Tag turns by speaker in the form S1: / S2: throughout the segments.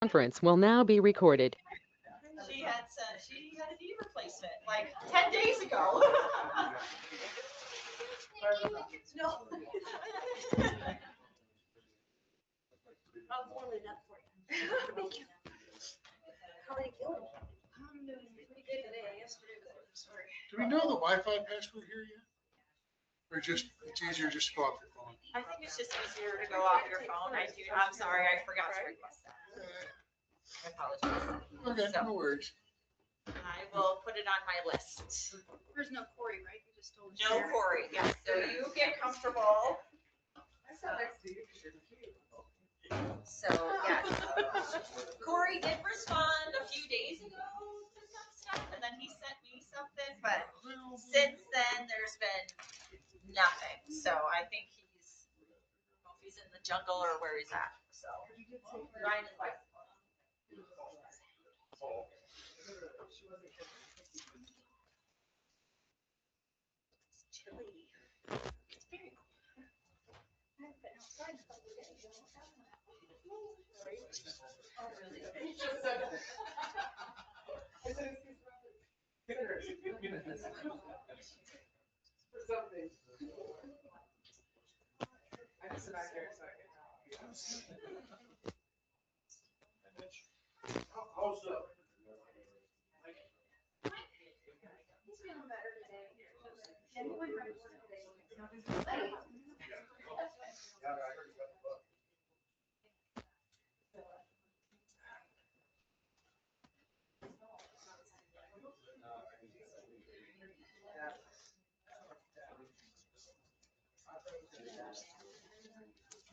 S1: Conference will now be recorded.
S2: She had a knee replacement like 10 days ago. No. I'll warm it up for you. Thank you. How are you feeling? I'm doing pretty good today. Yesterday was a story.
S3: Do we know the Wi-Fi password here yet? Or just, it's easier just to go off your phone?
S2: I think it's just easier to go off your phone. I'm sorry, I forgot to request that. I apologize.
S3: Okay,
S2: So,
S3: no worries.
S2: I will put it on my list.
S4: There's no Corey, right? You just told us.
S2: No Corey, yes. So you get comfortable. So, yes. Corey did respond a few days ago to some stuff, and then he sent me something, but since then, there's been nothing. So I think I don't know if he's in the jungle or where he's at. So Ryan is like, it's chilly. It's very cold. I haven't been outside in a couple of days.
S4: He's feeling better today. Yeah, he went right to work today.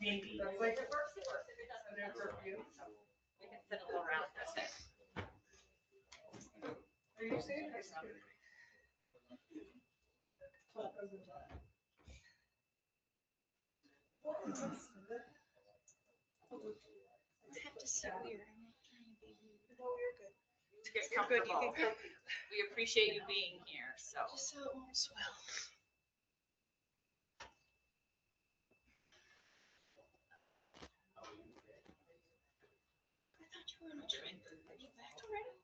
S2: Maybe. If it works, it works. If it doesn't, it works for you. We can fiddle around with it.
S4: Are you saying?
S2: It's so weird. No, you're good. To get comfortable. We appreciate you being here, so.
S4: Just so it won't swell.
S2: I thought you were on a trip. Are you back already?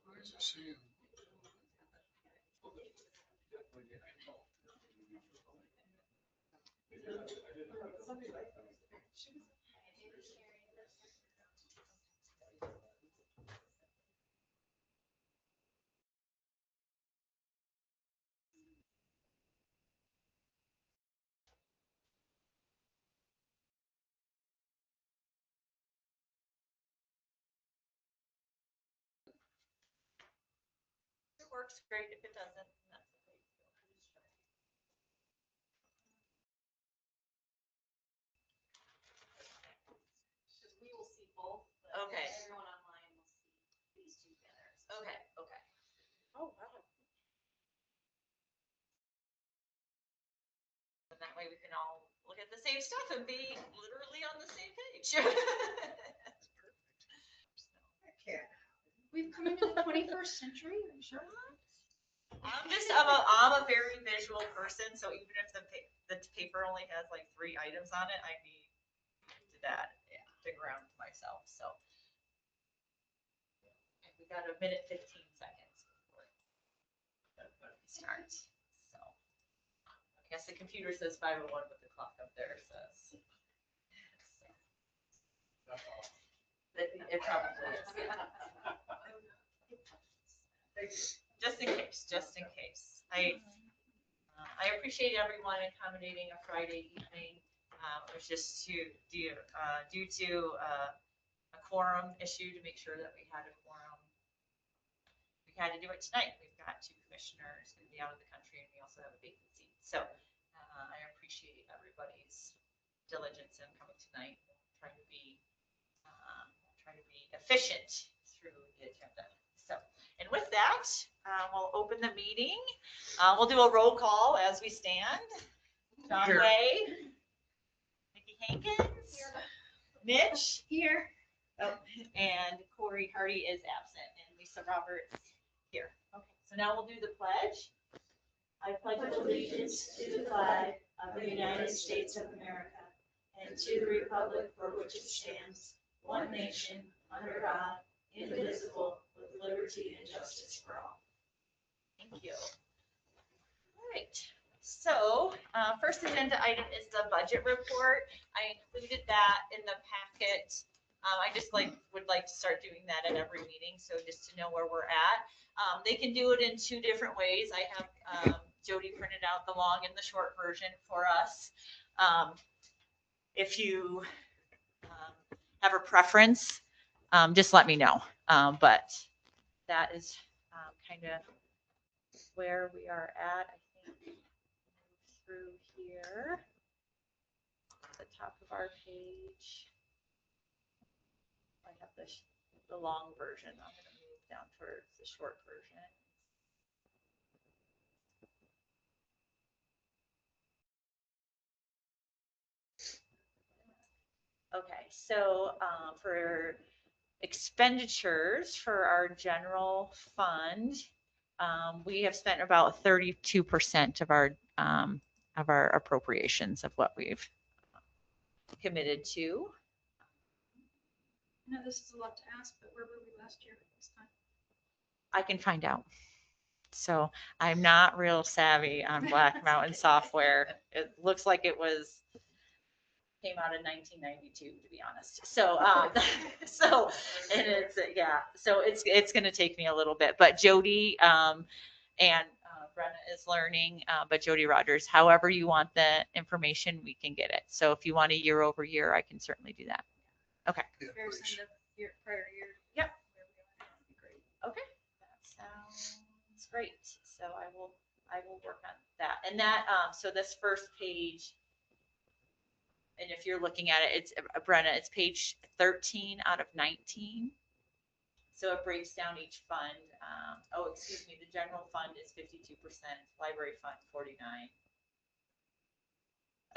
S3: What does it say?
S2: If it works, great. If it doesn't, that's okay.
S4: We will see both.
S2: Okay.
S4: Everyone online will see these two together.
S2: Okay, okay.
S4: Oh, wow.
S2: And that way we can all look at the same stuff and be literally on the same page.
S4: We've come into the 21st century, I'm sure.
S2: I'm a very visual person, so even if the paper only has like 3 items on it, I need to ground myself. So and we got a minute 15 seconds before we start. So I guess the computer says 5:01, but the clock up there says. It probably is. Just in case. I appreciate everyone accommodating a Friday evening. It was just due to a quorum issue to make sure that we had a quorum. We had to do it tonight. We've got 2 commissioners going to be out of the country, and we also have a vacancy. So I appreciate everybody's diligence in coming tonight. Trying to be efficient. And with that, we'll open the meeting. We'll do a roll call as we stand. John
S3: Here.
S2: Way, Nikki Hankins, Mitch,
S4: Here.
S2: oh, and Corey Hardy is absent, and Lisa Roberts here. Okay, so now we'll do the pledge. I pledge allegiance to the flag of the United States of America and to the republic for which it stands, one nation, under God, indivisible, with liberty and justice for all. Thank you. All right. So, first agenda item is the budget report. I included that in the packet. I just would like to start doing that at every meeting, so just to know where we're at. They can do it in two different ways. I have Jody printed out the long and the short version for us. If you have a preference, just let me know. But that is kind of where we are at. I think through here, the top of our page. I have the long version. I'm going to move down towards the short version. Okay, so for expenditures for our general fund, we have spent about 32% of our appropriations of what we've committed to.
S4: I know this is a lot to ask, but where were we last year this time?
S2: I can find out. So I'm not real savvy on Black Mountain software. It looks like it came out in 1992, to be honest. So, and it's going to take me a little bit, but Jody, and Brenna is learning, but Jody Rogers, however you want the information, we can get it. So if you want a year over year, I can certainly do that. Okay.
S3: Yeah,
S4: Comparison
S3: please.
S4: to prior year.
S2: Yep.
S4: Where we are now would be great.
S2: Okay, that sounds great. So I will work on that. And that, so this first page, and if you're looking at it, it's Brenna, it's page 13 out of 19. So it breaks down each fund. Excuse me, the general fund is 52%, library fund 49.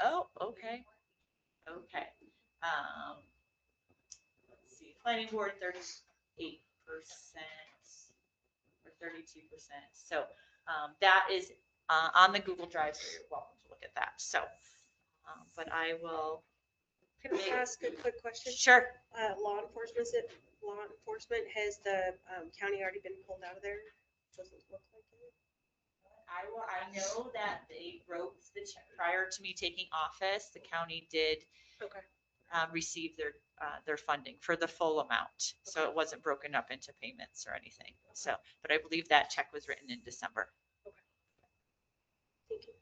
S2: Oh, okay. Okay. Let's see, planning board 38% or 32%. So that is on the Google Drive, so you're welcome to look at that. So, but I will.
S5: Can I ask a quick question?
S2: Sure.
S5: Law enforcement, has the county already been pulled out of there? Doesn't look like it.
S2: I know that they wrote the check prior to me taking office. The county did
S5: Okay.
S2: receive their funding for the full amount. So it wasn't broken up into payments or anything. So, but I believe that check was written in December.
S5: Thank you.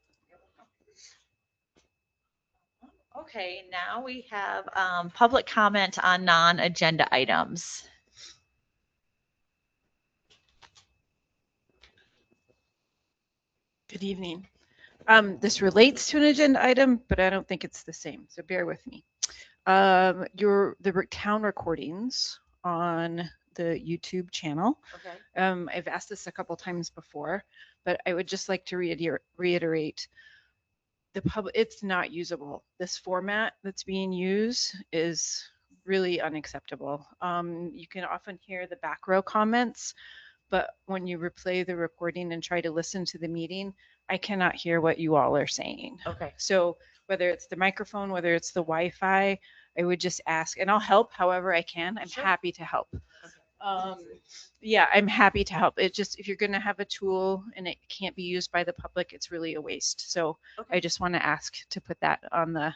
S2: Okay, now we have public comment on non-agenda items.
S6: Good evening. This relates to an agenda item, but I don't think it's the same, so bear with me. The town recordings on the YouTube channel.
S2: Okay.
S6: I've asked this a couple times before, but I would just like to reiterate it's not usable. This format that's being used is really unacceptable. You can often hear the back row comments, but when you replay the recording and try to listen to the meeting, I cannot hear what you all are saying.
S2: Okay.
S6: So whether it's the microphone, whether it's the Wi-Fi, I would just ask, and I'll help however I can. I'm
S2: Sure.
S6: happy to help. Yeah, I'm happy to help. It just, if you're going to have a tool and it can't be used by the public, it's really a waste. So
S2: Okay.
S6: I just want to ask to put that on the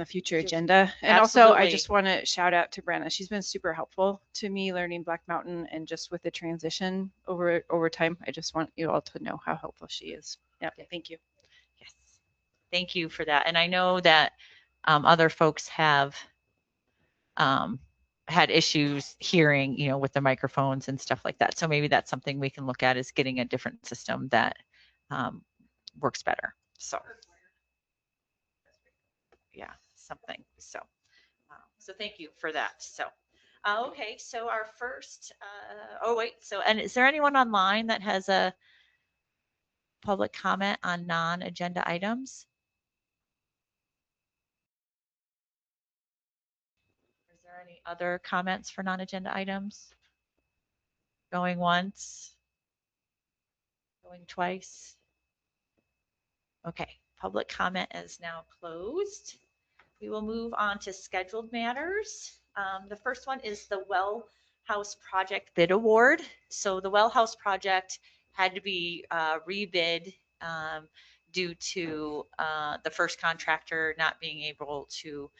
S6: future agenda. And also, I
S2: Absolutely.
S6: just want to shout out to Brenna. She's been super helpful to me learning Black Mountain and just with the transition over time. I just want you all to know how helpful she is. Yeah, thank you.
S2: Yes. Thank you for that. And I know that other folks have had issues hearing, with the microphones and stuff like that. So maybe that's something we can look at, is getting a different system that works better. So yeah, something. So thank you for that. So Okay, so our first, oh wait, so, and is there anyone online that has a public comment on non-agenda items? Is there any other comments for non-agenda items? Going once? Going twice? Okay, public comment is now closed. We will move on to scheduled matters. The first one is the Well House Project Bid Award. So the Well House project had to be rebid due to the first contractor not being able to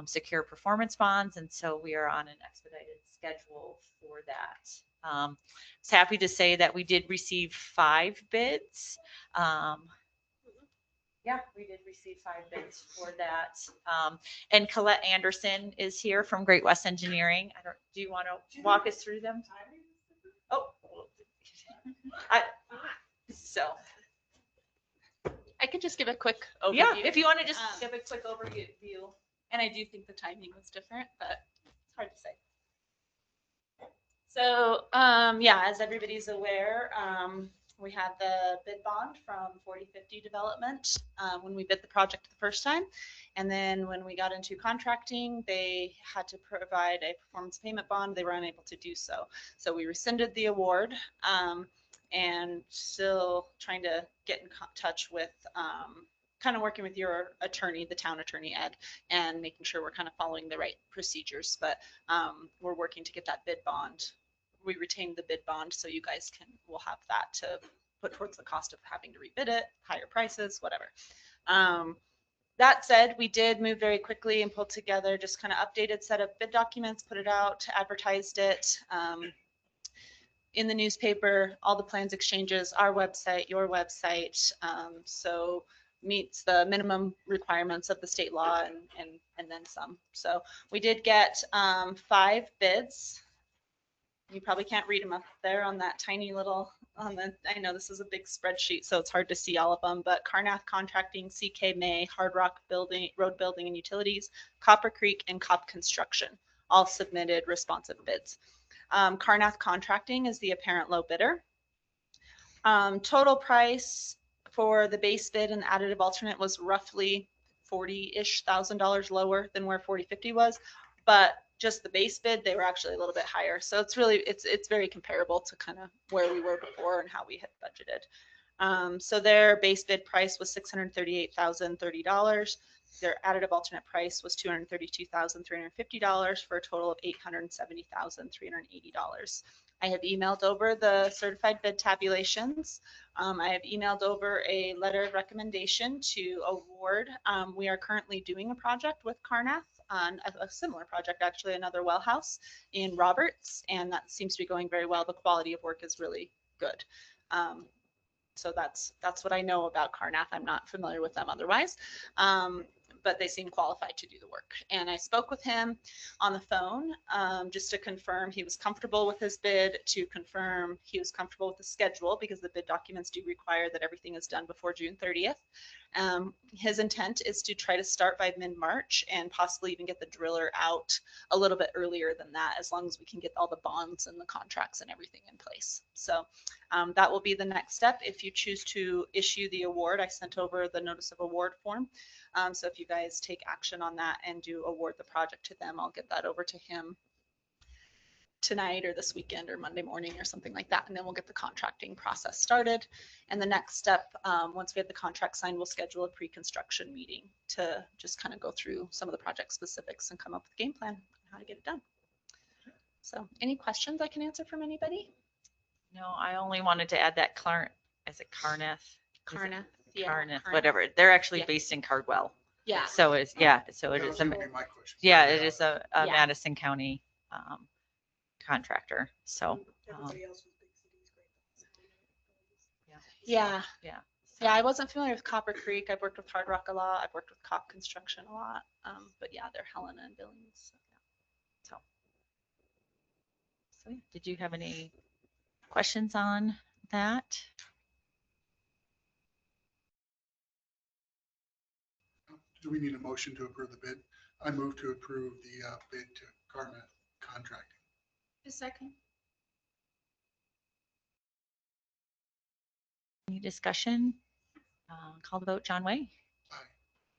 S2: secure performance bonds. And so we are on an expedited schedule for that. I was happy to say that we did receive 5 bids. Yeah, we did receive 5 bids for that. And Colette Anderson is here from Great West Engineering. Do you want to walk us through them? Oh, I, so,
S7: I could just give a quick
S2: yeah,
S7: overview.
S2: if you want to just
S7: Um,
S2: give a quick overview.
S7: And I do think the timing was different, but it's hard to say. So, yeah, as everybody's aware, we had the bid bond from 4050 Development when we bid the project the first time. And then when we got into contracting, they had to provide a performance payment bond. They were unable to do so. So we rescinded the award and still trying to get in touch with kind of working with your attorney, the town attorney, Ed, and making sure we're kind of following the right procedures. But we're working to get that bid bond. We retained the bid bond, so you guys will have that to put towards the cost of having to rebid it, higher prices, whatever. That said, we did move very quickly and pulled together just kind of updated set of bid documents, put it out, advertised it in the newspaper, all the plans exchanges, our website, your website. So meets the minimum requirements of the state law and then some. So we did get 5 bids. You probably can't read them up there on that tiny little, I know this is a big spreadsheet, so it's hard to see all of them, but Carnath Contracting, CK May, Hard Rock Building, Road Building and Utilities, Copper Creek, and COP Construction all submitted responsive bids. Carnath Contracting is the apparent low bidder. Total price for the base bid and the additive alternate was roughly $40-ish thousand lower than where 4050 was, but just the base bid, they were actually a little bit higher. So it's really, it's very comparable to kind of where we were before and how we had budgeted. So their base bid price was $638,030. Their additive alternate price was $232,350 for a total of $870,380. I have emailed over the certified bid tabulations. I have emailed over a letter of recommendation to award. We are currently doing a project with Carnath on a similar project, actually another well house in Roberts, and that seems to be going very well. The quality of work is really good. So that's what I know about Carnath. I'm not familiar with them otherwise. But they seem qualified to do the work. And I spoke with him on the phone just to confirm he was comfortable with his bid, to confirm he was comfortable with the schedule, because the bid documents do require that everything is done before June 30th. His intent is to try to start by mid-March and possibly even get the driller out a little bit earlier than that, as long as we can get all the bonds and the contracts and everything in place. So that will be the next step. If you choose to issue the award, I sent over the notice of award form. So if you guys take action on that and do award the project to them, I'll get that over to him tonight or this weekend or Monday morning or something like that. And then we'll get the contracting process started. And the next step, once we have the contract signed, we'll schedule a pre-construction meeting to just kind of go through some of the project specifics and come up with a game plan on how to get it done. So any questions I can answer from anybody?
S2: No, I only wanted to add that is it Carnath?
S7: Carnath.
S2: Carnath, whatever. They're actually
S7: Yeah.
S2: based in Cardwell.
S7: Yeah.
S2: So it's, yeah, so it
S3: That
S2: is,
S3: was gonna be my question.
S2: yeah, it is a
S7: Yeah.
S2: Madison County contractor. So,
S5: Everybody else was big cities, great.
S7: Yeah.
S2: yeah.
S7: Yeah, I wasn't familiar with Copper Creek. I've worked with Hard Rock a lot. I've worked with COP Construction a lot. But yeah, they're Helena and Billings.
S2: So, yeah. Did you have any questions on that?
S3: Do we need a motion to approve the bid? I move to approve the bid to Carnath
S7: A second.
S2: Any discussion? Call the vote, John Way?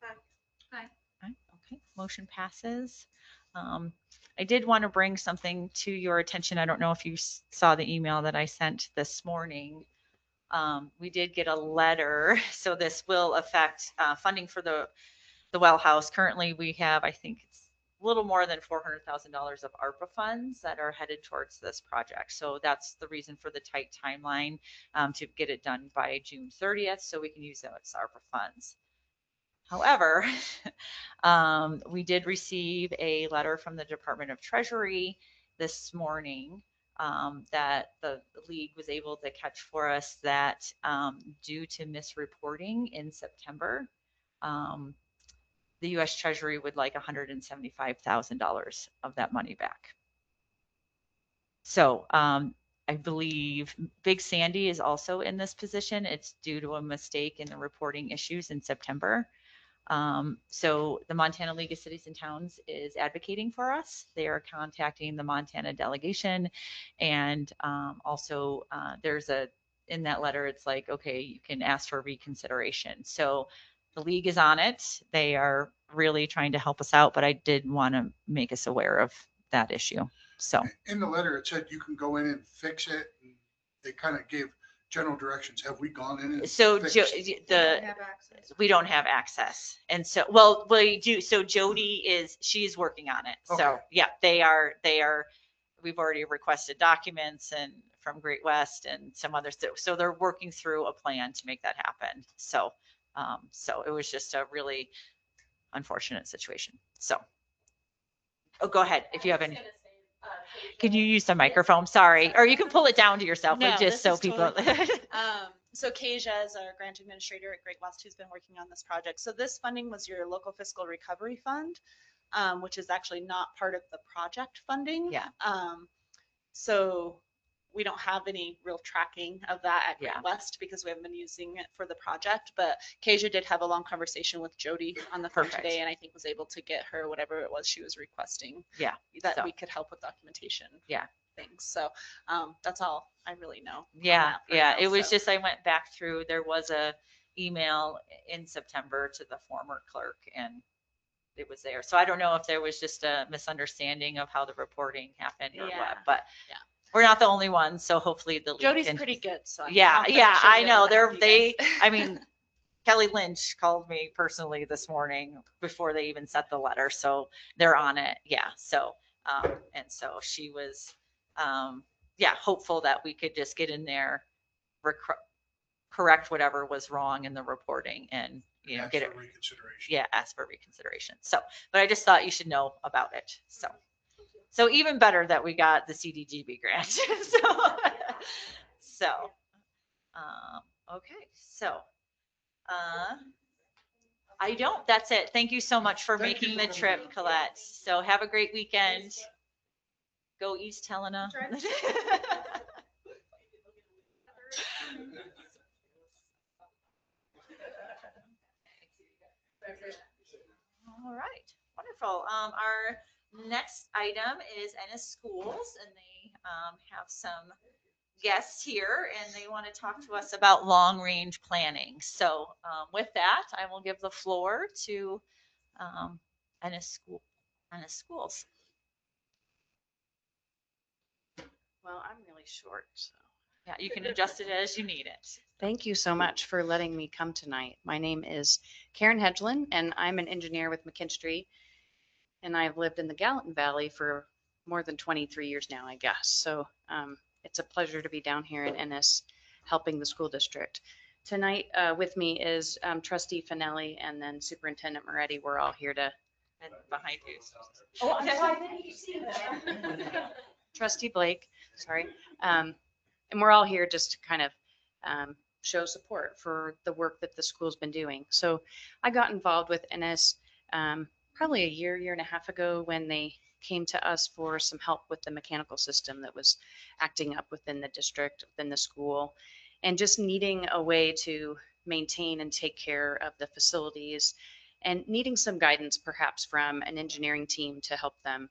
S5: Aye.
S2: Aye. Okay, motion passes. I did want to bring something to your attention. I don't know if you saw the email that I sent this morning. We did get a letter, so this will affect funding for the well house. Currently, we have, I think it's a little more than $400,000 of ARPA funds that are headed towards this project. So that's the reason for the tight timeline to get it done by June 30th, so we can use those ARPA funds. However, we did receive a letter from the Department of Treasury this morning that the league was able to catch for us that due to misreporting in September, the U.S. Treasury would like $175,000 of that money back. So I believe Big Sandy is also in this position. It's due to a mistake in the reporting issues in September. So the Montana League of Cities and Towns is advocating for us. They are contacting the Montana delegation, and also there's in that letter, it's like, okay, you can ask for reconsideration. So the league is on it. They are really trying to help us out, but I did want to make us aware of that issue. So
S3: In the letter, it said you can go in and fix it. And they kind of gave general directions. Have we gone in and
S2: so
S3: fixed?
S2: we don't have access. And so, well, we do. So Jody she's working on it. So
S3: Okay.
S2: yeah, we've already requested documents and from Great West and some others. So they're working through a plan to make that happen. So, so it was just a really unfortunate situation. So, oh, go ahead if you have any. Can you use the microphone? Sorry. Or you can pull it down to yourself,
S7: No,
S2: but just
S7: this
S2: so
S7: is
S2: people.
S7: totally So Kasia is our grant administrator at Great West who's been working on this project. So this funding was your local fiscal recovery fund, which is actually not part of the project funding.
S2: Yeah.
S7: So we don't have any real tracking of that at Great
S2: Yeah.
S7: West because we haven't been using it for the project. But Kasia did have a long conversation with Jody on the phone
S2: Perfect.
S7: today, and I think was able to get her whatever it was she was requesting.
S2: Yeah,
S7: That
S2: so.
S7: we could help with documentation.
S2: Yeah.
S7: Things. So that's all I really know.
S2: Yeah, yeah.
S7: Now,
S2: It was
S7: so.
S2: just, I went back through, there was a email in September to the former clerk and it was there. So I don't know if there was just a misunderstanding of how the reporting happened or
S7: Yeah,
S2: what, but
S7: yeah.
S2: we're not the only ones. So hopefully the league
S7: Jody's
S2: can-
S7: pretty good. So I'm
S2: Yeah,
S7: confident
S2: yeah,
S7: she'll
S2: I
S7: be
S2: know.
S7: able to help you guys.
S2: I mean, Kelly Lynch called me personally this morning before they even sent the letter. So they're on it. Yeah. So, and so she was, yeah, hopeful that we could just get in there, correct whatever was wrong in the reporting and, you know,
S3: Ask
S2: get it.
S3: for reconsideration.
S2: Yeah, ask for reconsideration. So, but I just thought you should know about it. So even better that we got the CDGB grant. Okay. So, I don't, that's it. Thank you so much for
S3: Thank you
S2: making
S3: for
S2: the
S3: coming
S2: trip,
S3: down.
S2: Colette. So have a great weekend. Go East Helena. All right, wonderful. Our next item is Ennis Schools, and they have some guests here, and they want to talk to us about long-range planning. So with that, I will give the floor to Ennis Schools.
S8: Well, I'm really short, so.
S2: Yeah, you can adjust it as you need it.
S8: Thank you so much for letting me come tonight. My name is Karen Hedgelin, and I'm an engineer with McKinstry, and I've lived in the Gallatin Valley for more than 23 years now, I guess. So it's a pleasure to be down here in Ennis helping the school district. Tonight with me is Trustee Finelli and then Superintendent Moretti. We're all here to.
S2: And behind you.
S8: Oh, I'm sorry, I didn't see that. Trustee Blake, sorry. And we're all here just to kind of show support for the work that the school's been doing. So I got involved with Ennis probably a year and a half ago when they came to us for some help with the mechanical system that was acting up within the district, within the school, and just needing a way to maintain and take care of the facilities and needing some guidance perhaps from an engineering team to help them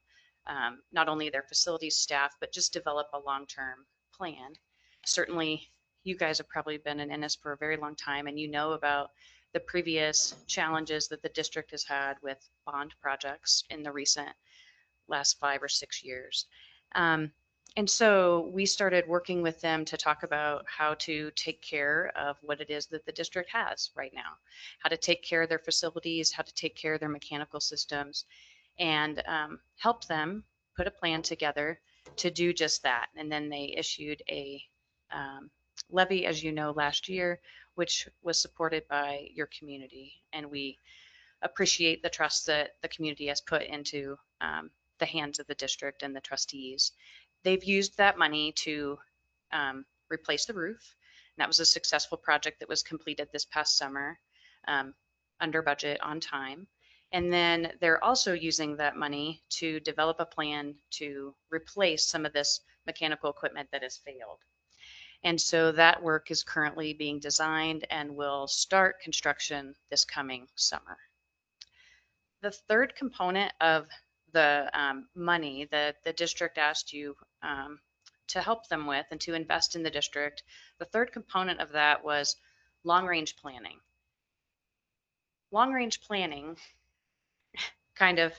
S8: not only their facilities staff, but just develop a long-term plan. Certainly, you guys have probably been in Ennis for a very long time, and you know about the previous challenges that the district has had with bond projects in the recent last 5 or 6 years. And so we started working with them to talk about how to take care of what it is that the district has right now, how to take care of their facilities, how to take care of their mechanical systems, and help them put a plan together to do just that. And then they issued a levy, as you know, last year, which was supported by your community. And we appreciate the trust that the community has put into the hands of the district and the trustees. They've used that money to replace the roof. And that was a successful project that was completed this past summer, under budget, on time. And then they're also using that money to develop a plan to replace some of this mechanical equipment that has failed. And so that work is currently being designed and will start construction this coming summer. The third component of the money that the district asked you to help them with and to invest in the district, the third component of that was long-range planning. Long-range planning kind of,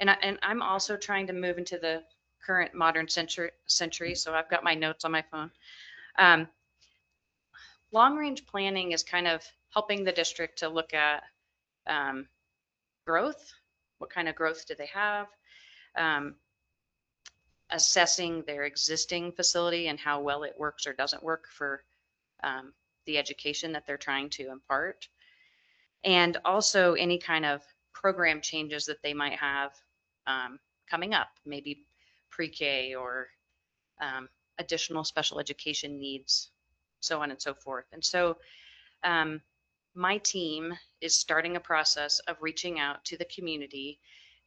S8: and I'm also trying to move into the current modern century, so I've got my notes on my phone. Long-range planning is kind of helping the district to look at growth. What kind of growth do they have? Assessing their existing facility and how well it works or doesn't work for the education that they're trying to impart. And also any kind of program changes that they might have coming up, maybe pre-K or additional special education needs, so on and so forth. And so my team is starting a process of reaching out to the community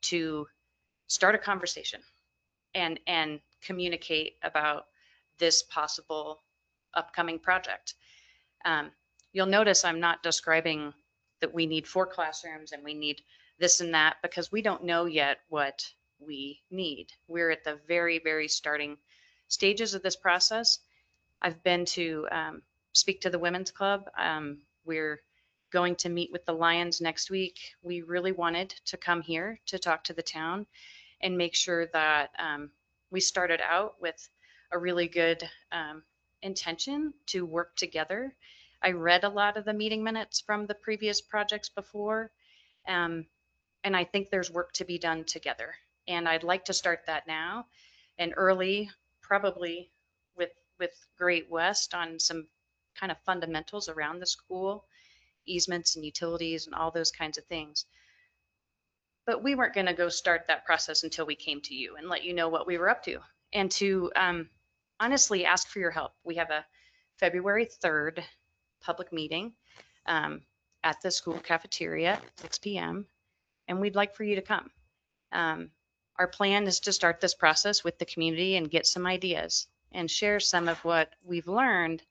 S8: to start a conversation and communicate about this possible upcoming project. You'll notice I'm not describing that we need 4 classrooms and we need this and that, because we don't know yet what we need. We're at the very, very starting stages of this process. I've been to speak to the Women's Club. We're going to meet with the Lions next week. We really wanted to come here to talk to the town and make sure that we started out with a really good intention to work together. I read a lot of the meeting minutes from the previous projects before, and I think there's work to be done together. And I'd like to start that now and early, probably with Great West on some kind of fundamentals around the school, easements and utilities and all those kinds of things. But we weren't going to go start that process until we came to you and let you know what we were up to, and to honestly ask for your help. We have a February 3rd public meeting at the school cafeteria at 6 p.m. and we'd like for you to come. Our plan is to start this process with the community and get some ideas and share some of what we've learned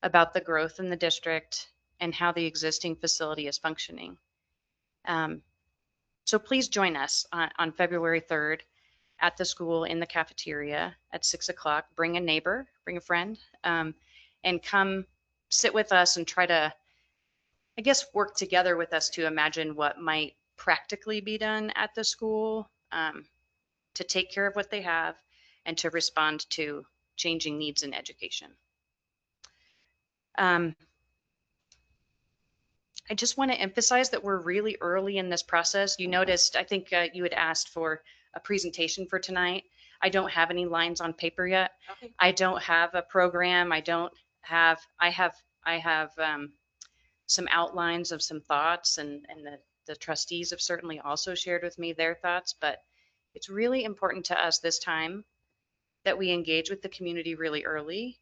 S8: about the growth in the district and how the existing facility is functioning. So please join us on February 3rd at the school in the cafeteria at 6 o'clock. Bring a neighbor, bring a friend, and come sit with us and try to, I guess, work together with us to imagine what might practically be done at the school to take care of what they have and to respond to changing needs in education. I just want to emphasize that we're really early in this process. You noticed, I think you had asked for a presentation for tonight. I don't have any lines on paper yet.
S5: Okay.
S8: I don't have a program. I have some outlines of some thoughts, and the trustees have certainly also shared with me their thoughts, but it's really important to us this time that we engage with the community really early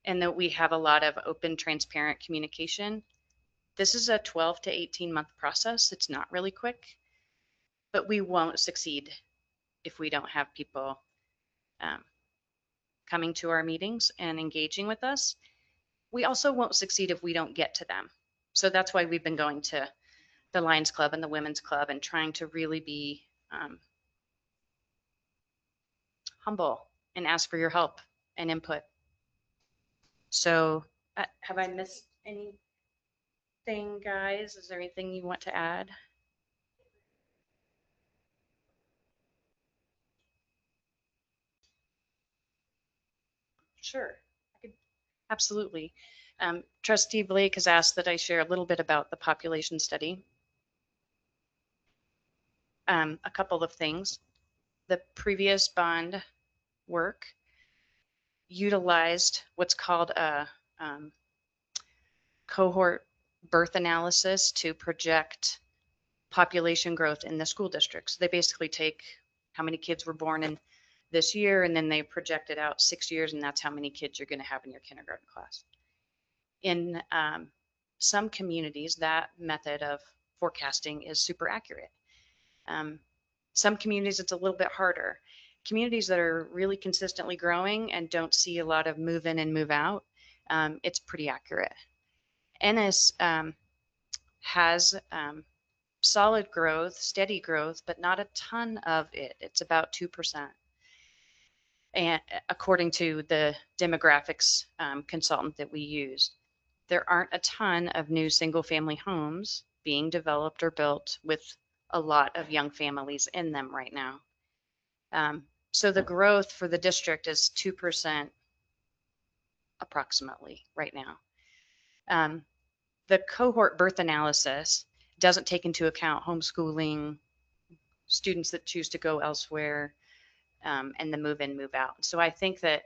S8: and that we have a lot of open, transparent communication. This is a 12 to 18 month process. It's not really quick, but we won't succeed if we don't have people coming to our meetings and engaging with us. We also won't succeed if we don't get to them. So that's why we've been going to the Lions Club and the Women's Club and trying to really be humble and ask for your help and input. So have I missed anything, guys? Is there anything you want to add? Sure, I could, absolutely. Trustee Blake has asked that I share a little bit about the population study. A couple of things. The previous bond work utilized what's called a cohort birth analysis to project population growth in the school districts. They basically take how many kids were born in this year, and then they project it out 6 years, and that's how many kids you're going to have in your kindergarten class. In some communities, that method of forecasting is super accurate. Some communities, it's a little bit harder. Communities that are really consistently growing and don't see a lot of move in and move out, it's pretty accurate. Ennis has solid growth, steady growth, but not a ton of it. It's about 2%. And according to the demographics consultant that we use, there aren't a ton of new single family homes being developed or built with a lot of young families in them right now. So the growth for the district is 2% approximately right now. The cohort birth analysis doesn't take into account homeschooling, students that choose to go elsewhere, and the move in, move out. So I think that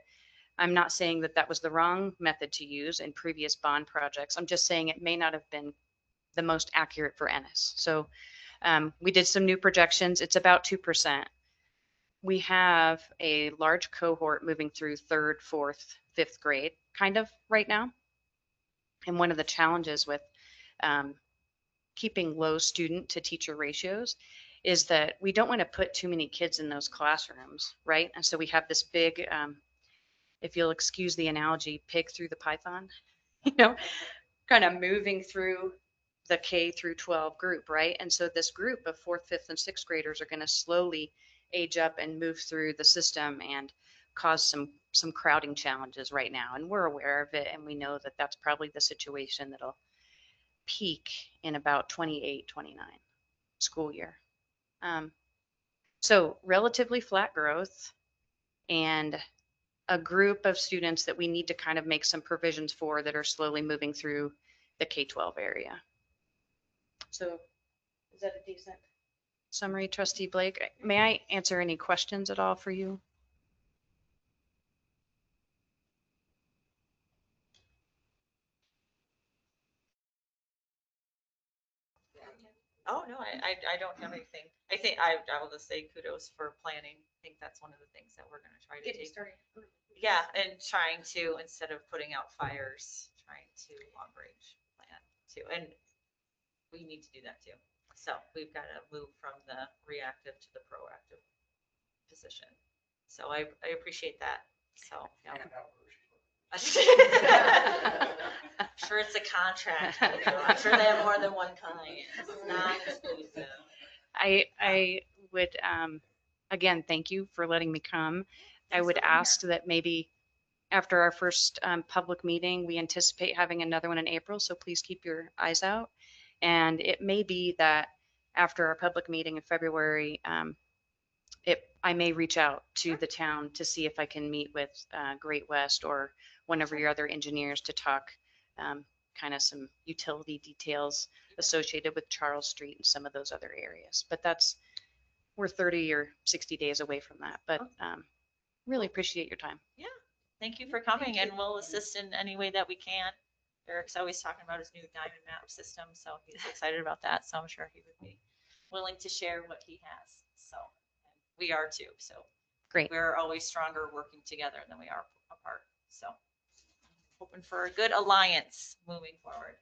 S8: I'm not saying that that was the wrong method to use in previous bond projects. I'm just saying it may not have been the most accurate for Ennis. So we did some new projections. It's about 2%. We have a large cohort moving through 3rd, 4th, 5th grade kind of right now. And one of the challenges with keeping low student to teacher ratios is that we don't want to put too many kids in those classrooms, right? And so we have this big, if you'll excuse the analogy, pig through the python, kind of moving through the K through 12 group, right? And so this group of 4th, 5th, and 6th graders are going to slowly age up and move through the system and cause some crowding challenges right now. And we're aware of it, and we know that that's probably the situation that'll peak in about 28, 29 school year. So relatively flat growth and a group of students that we need to kind of make some provisions for that are slowly moving through the K-12 area. So is that a decent summary, Trustee Blake? May I answer any questions at all for you?
S2: Oh, no, I don't have anything. I think I will just say kudos for planning. I think that's one of the things that we're going to try to take. Yeah, and trying to, instead of putting out fires, trying to long range plan too. And we need to do that too. So we've got to move from the reactive to the proactive position. So I appreciate that. So, yeah. I'm sure it's a contract. I'm sure they have more than one client. It's non-exclusive.
S8: I would, again, thank you for letting me come. I would ask that maybe after our first public meeting, we anticipate having another one in April, so please keep your eyes out. And it may be that after our public meeting in February, I may reach out to the town to see if I can meet with Great West or one of your other engineers to talk kind of some utility details associated with Charles Street and some of those other areas. But we're 30 or 60 days away from that. But really appreciate your time.
S2: Yeah, thank you for coming, and we'll assist in any way that we can. Eric's always talking about his new diamond map system, so he's excited about that. So I'm sure he would be willing to share what he has. So we are too. So
S8: Great.
S2: We're always stronger working together than we are apart. So hoping for a good alliance moving forward.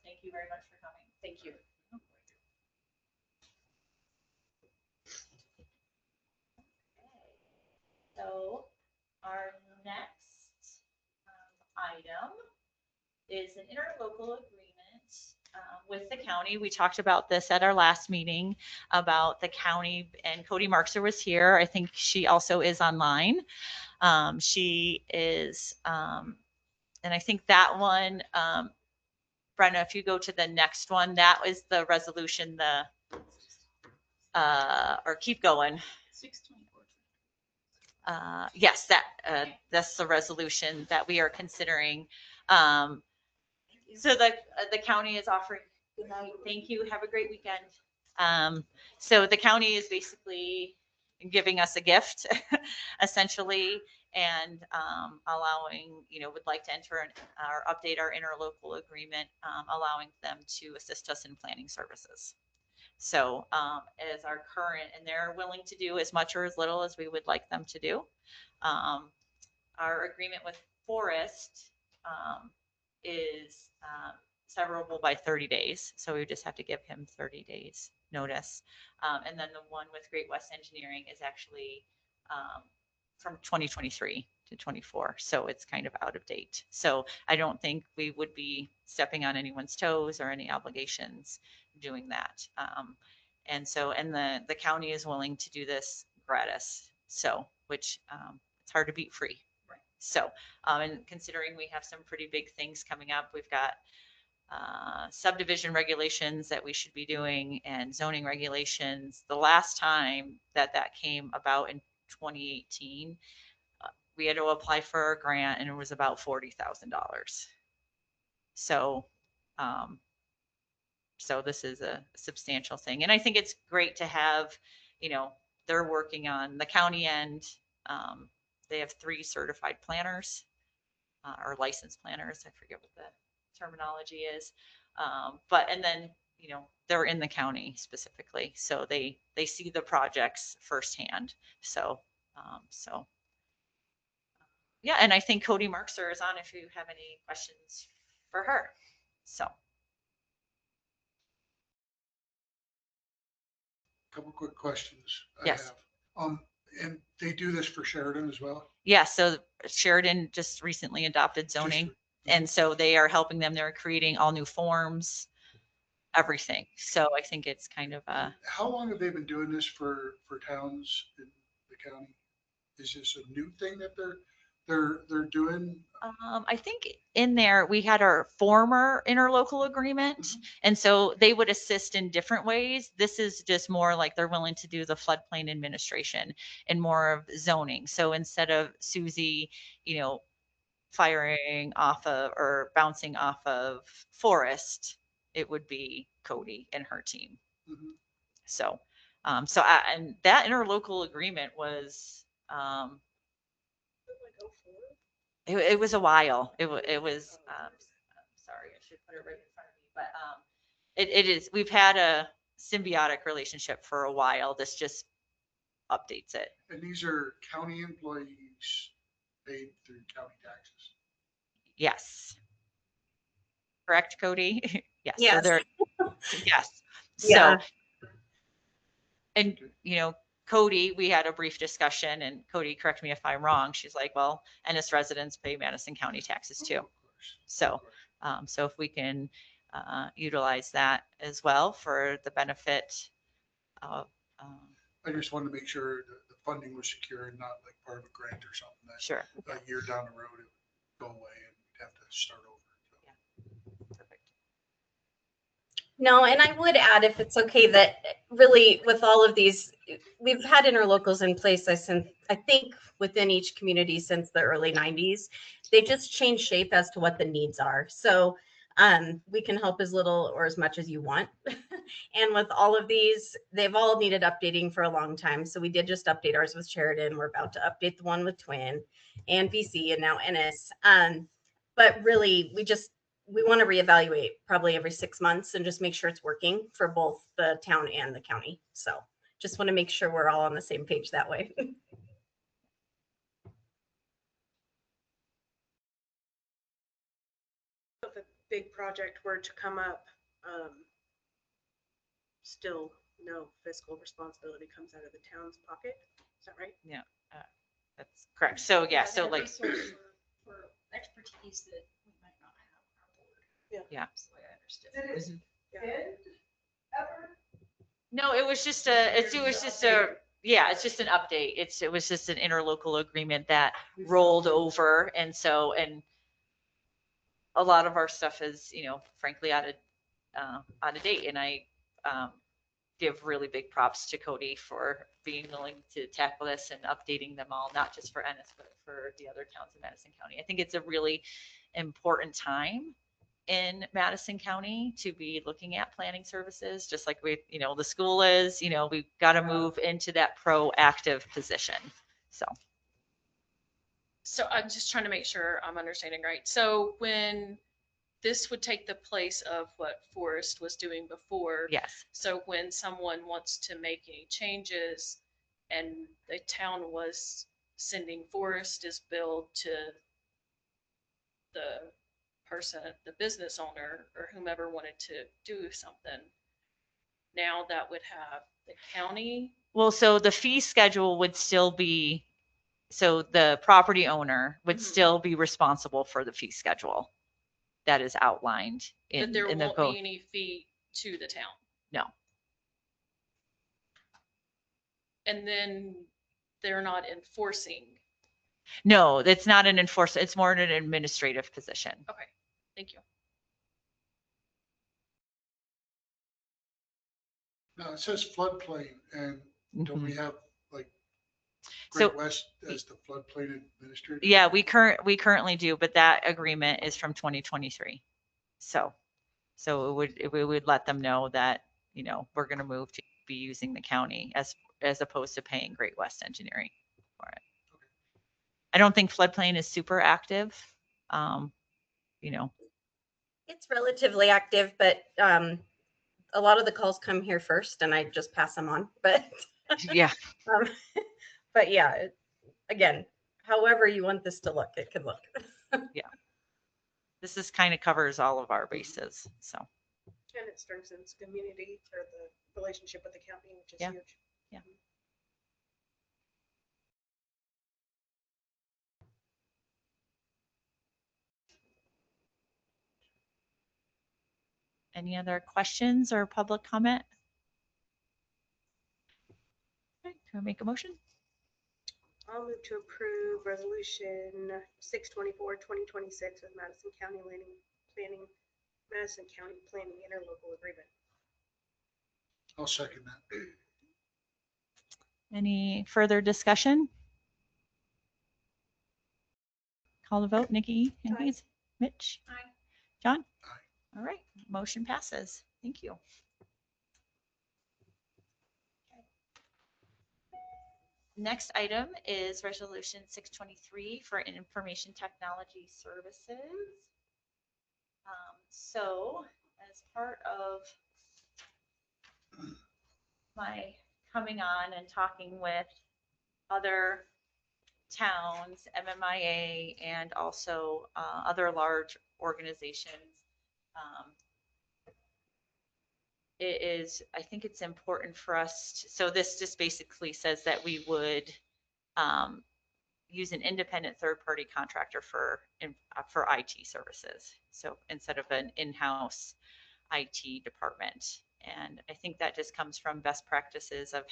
S2: Thank you very much for coming.
S8: Thank you.
S2: So our next item is an interlocal agreement with the county. We talked about this at our last meeting about the county, and Cody Markser was here. I think she also is online. She is, and I think that one, Brenda, if you go to the next one, that was the resolution, or keep going.
S7: 624.
S2: Yes, that's the resolution that we are considering. So the county is offering, good night, thank you, have a great weekend. So the county is basically giving us a gift, essentially, and allowing, would like to enter or update our interlocal agreement, allowing them to assist us in planning services. So as our current, and they're willing to do as much or as little as we would like them to do. Our agreement with Forest is severable by 30 days. So we just have to give him 30 days notice. And then the one with Great West Engineering is actually from 2023 to 24. So it's kind of out of date. So I don't think we would be stepping on anyone's toes or any obligations doing that. And the county is willing to do this gratis. So, which it's hard to beat free. Right. So, and considering we have some pretty big things coming up, we've got subdivision regulations that we should be doing and zoning regulations. The last time that came about in 2018, we had to apply for a grant and it was about $40,000. So, so this is a substantial thing. And I think it's great to have, they're working on the county end. They have 3 certified planners or licensed planners. I forget what the terminology is. And then, they're in the county specifically. So they see the projects firsthand. So, yeah. And I think Cody Markser is on if you have any questions for her. So.
S3: Couple quick questions I
S2: Yes.
S3: have. And they do this for Sheridan as well?
S2: Yeah, so Sheridan just recently adopted zoning, and so they are helping them. They're creating all new forms, everything. So I think it's kind of
S3: How long have they been doing this for towns in the county? Is this a new thing that they're doing?
S2: I think in there we had our former interlocal agreement, and so they would assist in different ways. This is just more like they're willing to do the floodplain administration and more of zoning. So instead of Susie, firing off of or bouncing off of Forest, it would be Cody and her team.
S3: Mhm.
S2: So, and that interlocal agreement was, it was a while. It was, sorry, I should put it right in front of me, but it is, we've had a symbiotic relationship for a while. This just updates it.
S3: And these are county employees paid through county taxes?
S2: Yes. Correct, Cody? Yes.
S5: Yes.
S2: So they're, yes.
S5: Yeah.
S2: So, and, Cody, we had a brief discussion, and Cody, correct me if I'm wrong. She's like, well, Ennis residents pay Madison County taxes too.
S3: Of course.
S2: So, so if we can utilize that as well for the benefit of.
S3: I just wanted to make sure that the funding was secure and not like part of a grant or something that
S2: Sure.
S3: a year down the road it would go away and we'd have to start over.
S2: Perfect.
S9: No, and I would add, if it's okay, that really with all of these, we've had interlocals in place, I think within each community since the early 90s. They just change shape as to what the needs are. So we can help as little or as much as you want. And with all of these, they've all needed updating for a long time. So we did just update ours with Sheridan. We're about to update the one with Twin and VC and now Ennis. But really, we want to reevaluate probably every 6 months and just make sure it's working for both the town and the county. So just want to make sure we're all on the same page that way.
S5: If a big project were to come up, still no fiscal responsibility comes out of the town's pocket. Is that right?
S2: Yeah, that's correct. So yeah, so like,
S4: For expertise that we might not have on our board.
S5: Yeah.
S2: Yeah.
S4: That's the way I understood it.
S2: Mhm.
S4: Did ever?
S2: No, it was just it's just an update. It was just an interlocal agreement that rolled over. And so, and a lot of our stuff is, frankly out of date. And I, give really big props to Cody for being willing to tackle this and updating them all, not just for Ennis, but for the other towns in Madison County. I think it's a really important time in Madison County to be looking at planning services, just like the school is, we've got to move into that proactive position.
S10: So I'm just trying to make sure I'm understanding right. So when this would take the place of what Forrest was doing before.
S2: Yes.
S10: So when someone wants to make any changes and the town was sending Forrest's bill to the person, the business owner or whomever wanted to do something, now that would have the county.
S2: Well, so the fee schedule would still be, so the property owner would still be responsible for the fee schedule that is outlined
S10: But there
S2: in the
S10: won't
S2: code.
S10: be any fee to the town.
S2: No.
S10: And then they're not enforcing.
S2: No, it's not an enforcement. It's more an administrative position.
S10: Okay, thank you.
S3: Now, it says floodplain, and don't we have like
S2: So-
S3: Great West as the floodplain administrator?
S2: Yeah, we currently do, but that agreement is from 2023. So we would let them know that, we're going to move to be using the county as opposed to paying Great West Engineering for it. I don't think floodplain is super active.
S9: It's relatively active, but a lot of the calls come here first and I just pass them on. But
S2: Yeah.
S9: but yeah, again, however you want this to look, it can look.
S2: This is kind of covers all of our bases. So,
S5: And it strengthens community or the relationship with the county, which is
S2: Yeah.
S5: huge.
S2: Yeah. any other questions or public comment? Okay, can we make a motion?
S5: I'll move to approve resolution 624, 2026 with Madison County Madison County Planning Interlocal Agreement.
S3: I'll second that.
S2: Any further discussion? Call the vote. Nikki, Henries, Mitch?
S4: Aye.
S2: John?
S3: Aye.
S2: All right, motion passes. Thank you. Next item is resolution 623 for information technology services. So as part of my coming on and talking with other towns, MMIA, and also other large organizations, I think it's important for us so this just basically says that we would use an independent third-party contractor for IT services. So instead of an in-house IT department. And I think that just comes from best practices of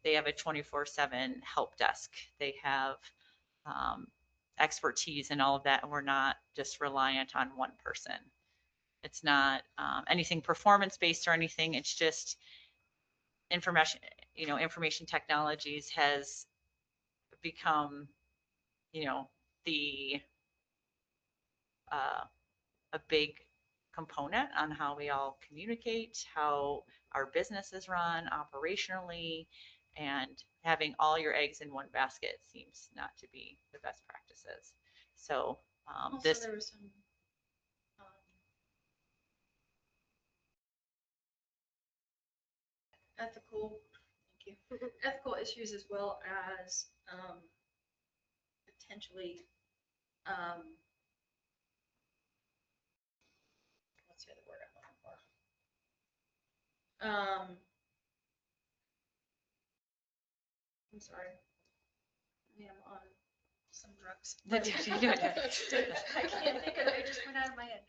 S2: they have a 24/7 help desk. They have expertise and all of that. And we're not just reliant on one person. It's not anything performance-based or anything. It's just information technologies has become, a big component on how we all communicate, how our business is run operationally, and having all your eggs in one basket seems not to be the best practices. So
S10: Also, there was some ethical, thank you, ethical issues as well as potentially, what's the other word I'm looking for? I'm sorry. I am on some drugs. I can't think of it. It just went out of my head.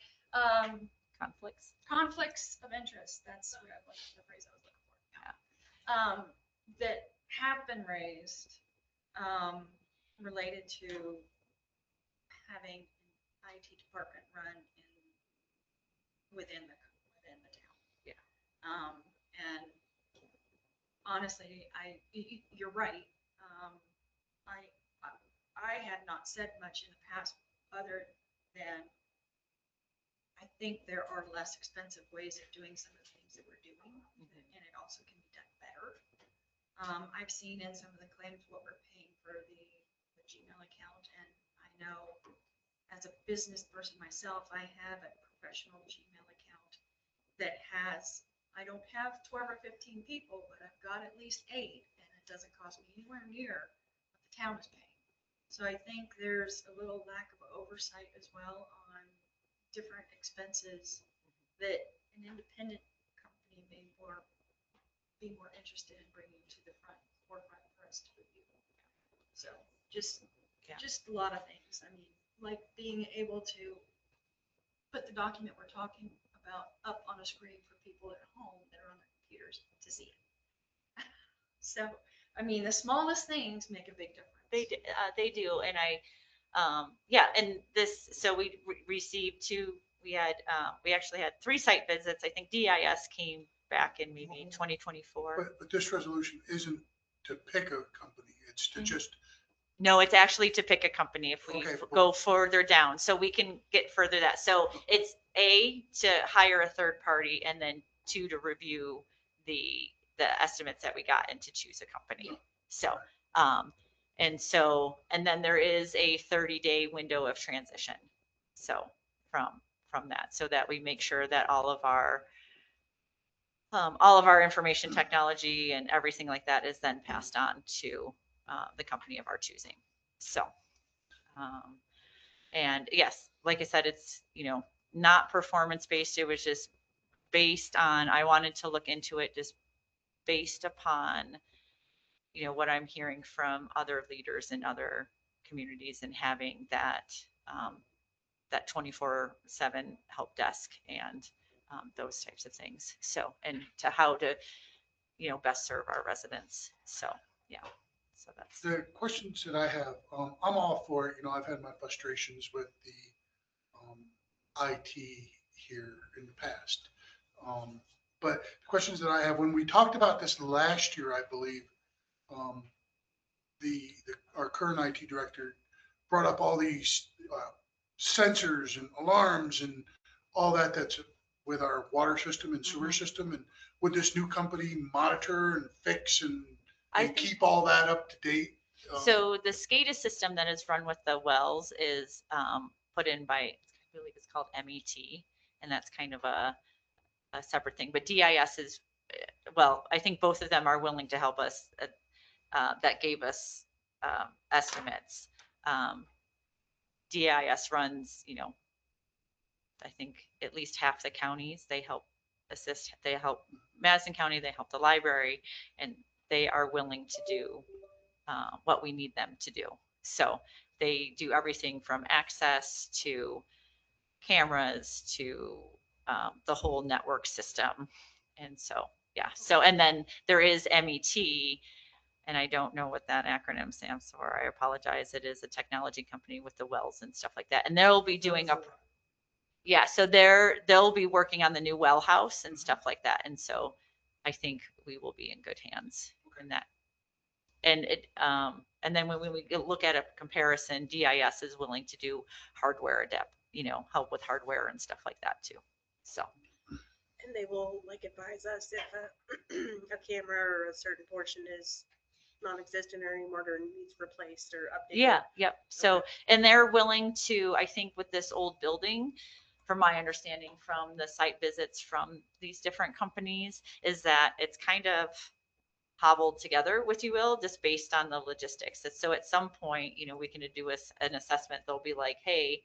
S10: conflicts of interest, that's what I like, the phrase I was looking for. That have been raised, related to having an IT department run within the town.
S8: Yeah.
S10: And honestly, you're right. I had not said much in the past other than I think there are less expensive ways of doing some of the things that we're doing, and it also can be done better. I've seen in some of the claims what we're paying for the Gmail account, and I know as a business person myself, I have a professional Gmail account that has, I don't have 12 or 15 people, but I've got at least 8, and it doesn't cost me anywhere near what the town is paying. So I think there's a little lack of oversight as well on different expenses that an independent company may be more interested in bringing to the forefront for us to review. So just a lot of things. I mean, like being able to put the document we're talking about up on a screen for people at home that are on their computers to see it. So, I mean, the smallest things make a big difference.
S2: They do, and and this. So we received 2. We actually had 3 site visits. I think DIS came back in maybe 2024.
S3: But this resolution isn't to pick a company, it's to just.
S2: No, it's actually to pick a company if we go further down. So we can get further that. So it's A, to hire a third party, and then 2, to review the estimates that we got and to choose a company. So, and then there is a 30-day window of transition. So from that, so that we make sure that all of our information technology and everything like that is then passed on to the company of our choosing. So, and yes, like I said, it's, not performance based. It was just based on, I wanted to look into it just based upon, what I'm hearing from other leaders in other communities and having that 24/7 help desk and those types of things. So, and to how to, best serve our residents. So, yeah. So that's
S3: the questions that I have. I'm all for it. I've had my frustrations with the IT here in the past. But the questions that I have, when we talked about this last year, I believe, our current IT director brought up all these sensors and alarms and all that's with our water system and sewer system. And would this new company monitor and fix and keep all that up to date?
S2: So the SCADA system that is run with the wells is put in by, I believe it's called MET, and that's kind of a separate thing. But DIS is, well, I think both of them are willing to help us. That gave us estimates. DIS runs, I think at least half the counties. They help assist. They help Madison County. They help the library, and they are willing to do what we need them to do. So they do everything from access to cameras to the whole network system. And so, yeah. So, and then there is MET, and I don't know what that acronym stands for. I apologize. It is a technology company with the wells and stuff like that. And they'll be doing so they'll be working on the new well house and stuff like that. And so I think we will be in good hands in that. And and then when we look at a comparison, DIS is willing to do hardware help with hardware and stuff like that too. So.
S5: And they will advise us if a camera or a certain portion is non-existent or anymore or needs replaced or updated.
S2: Yeah. Yep. So, and they're willing to, I think with this old building, from my understanding from the site visits from these different companies, is that it's kind of hobbled together, if you will, just based on the logistics. So at some point, we can do an assessment. They'll be like, hey,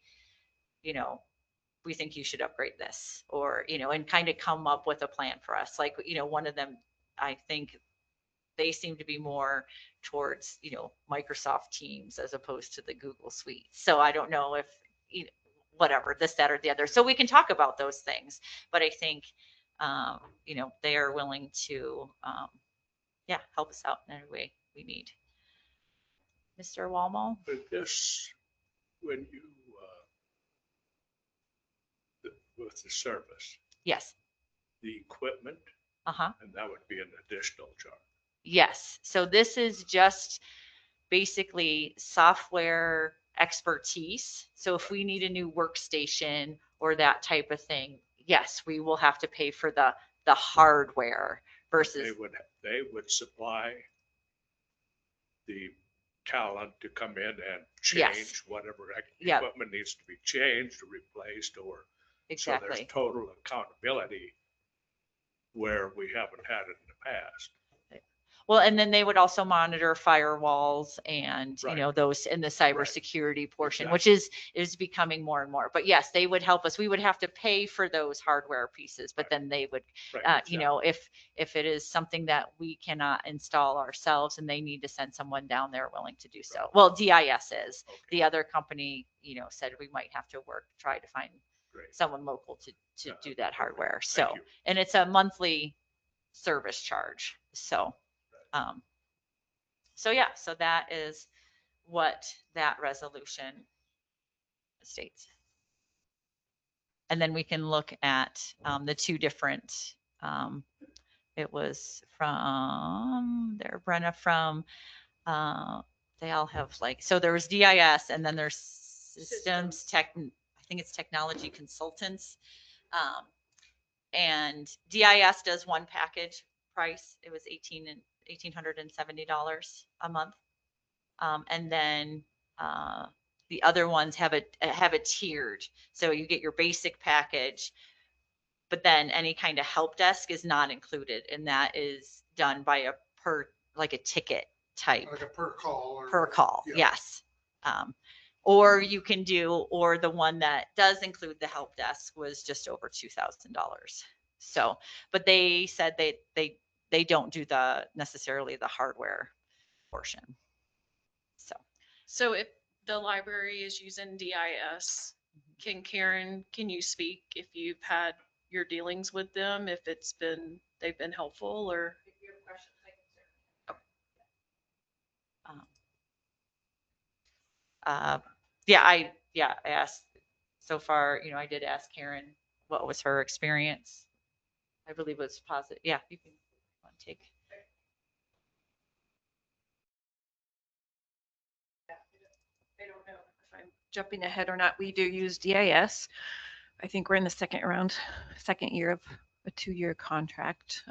S2: we think you should upgrade this, or, and kind of come up with a plan for us. Like, one of them, I think they seem to be more towards, Microsoft Teams as opposed to the Google Suite. So I don't know if whatever, this, that, or the other. So we can talk about those things, but I think, you know, they are willing to, yeah, help us out in any way we need. Mr. Walmo?
S11: But this, when you, with the service,
S2: Yes.
S11: the equipment,
S2: Uh-huh.
S11: and that would be an additional charge.
S2: Yes. So this is just basically software expertise. So if we need a new workstation or that type of thing, yes, we will have to pay for the hardware versus,
S11: They would supply the talent to come in and
S2: Yes.
S11: change whatever
S2: Yep.
S11: equipment needs to be changed or replaced, or so
S2: exactly.
S11: there's total accountability where we haven't had it in the past.
S2: Well, and then they would also monitor firewalls and, you
S11: Right.
S2: know, those in the cybersecurity portion, which is becoming more and more. But yes, they would help us. We would have to pay for those hardware pieces, but then they would,
S11: Right,
S2: you know, if it is something that we cannot install ourselves and they need to send someone down there willing to do so.
S11: Right.
S2: Well, DIS is.
S11: Okay.
S2: The other company, you know, said we might have to try to find
S11: Great.
S2: someone local to do that hardware. So,
S11: Thank you.
S2: and it's a monthly service charge. So yeah, so that is what that resolution states. And then we can look at the two different, it was from there, Brenna from, they all have like, so there was DIS and then there's systems tech, I think it's technology consultants. And DIS does one package price. It was $1,870 a month. And then the other ones have a tiered. So you get your basic package, but then any kind of help desk is not included. And that is done by like a ticket type.
S3: Like a per call.
S2: Per call,
S3: yeah.
S2: yes. Or you can do, or the one that does include the help desk was just over $2,000. So, but they said they don't do necessarily the hardware portion.
S12: So if the library is using DIS, can you speak if you've had your dealings with them, if they've been helpful or?
S2: If you have questions, I asked so far, you know, I did ask Karen what was her experience. I believe it was positive. Yeah, you can take.
S6: I don't know if I'm jumping ahead or not. We do use DIS. I think we're in the second year of a 2-year contract.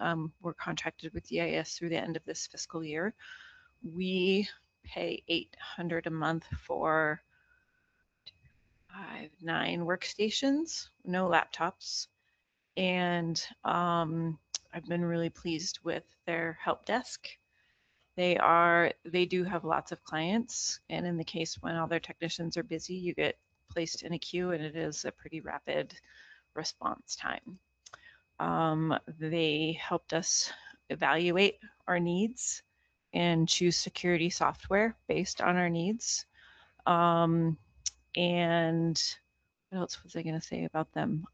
S6: We're contracted with DIS through the end of this fiscal year. We pay $800 a month for 9 workstations, no laptops. And I've been really pleased with their help desk. They do have lots of clients, and in the case when all their technicians are busy, you get placed in a queue and it is a pretty rapid response time. They helped us evaluate our needs and choose security software based on our needs. And what else was I going to say about them?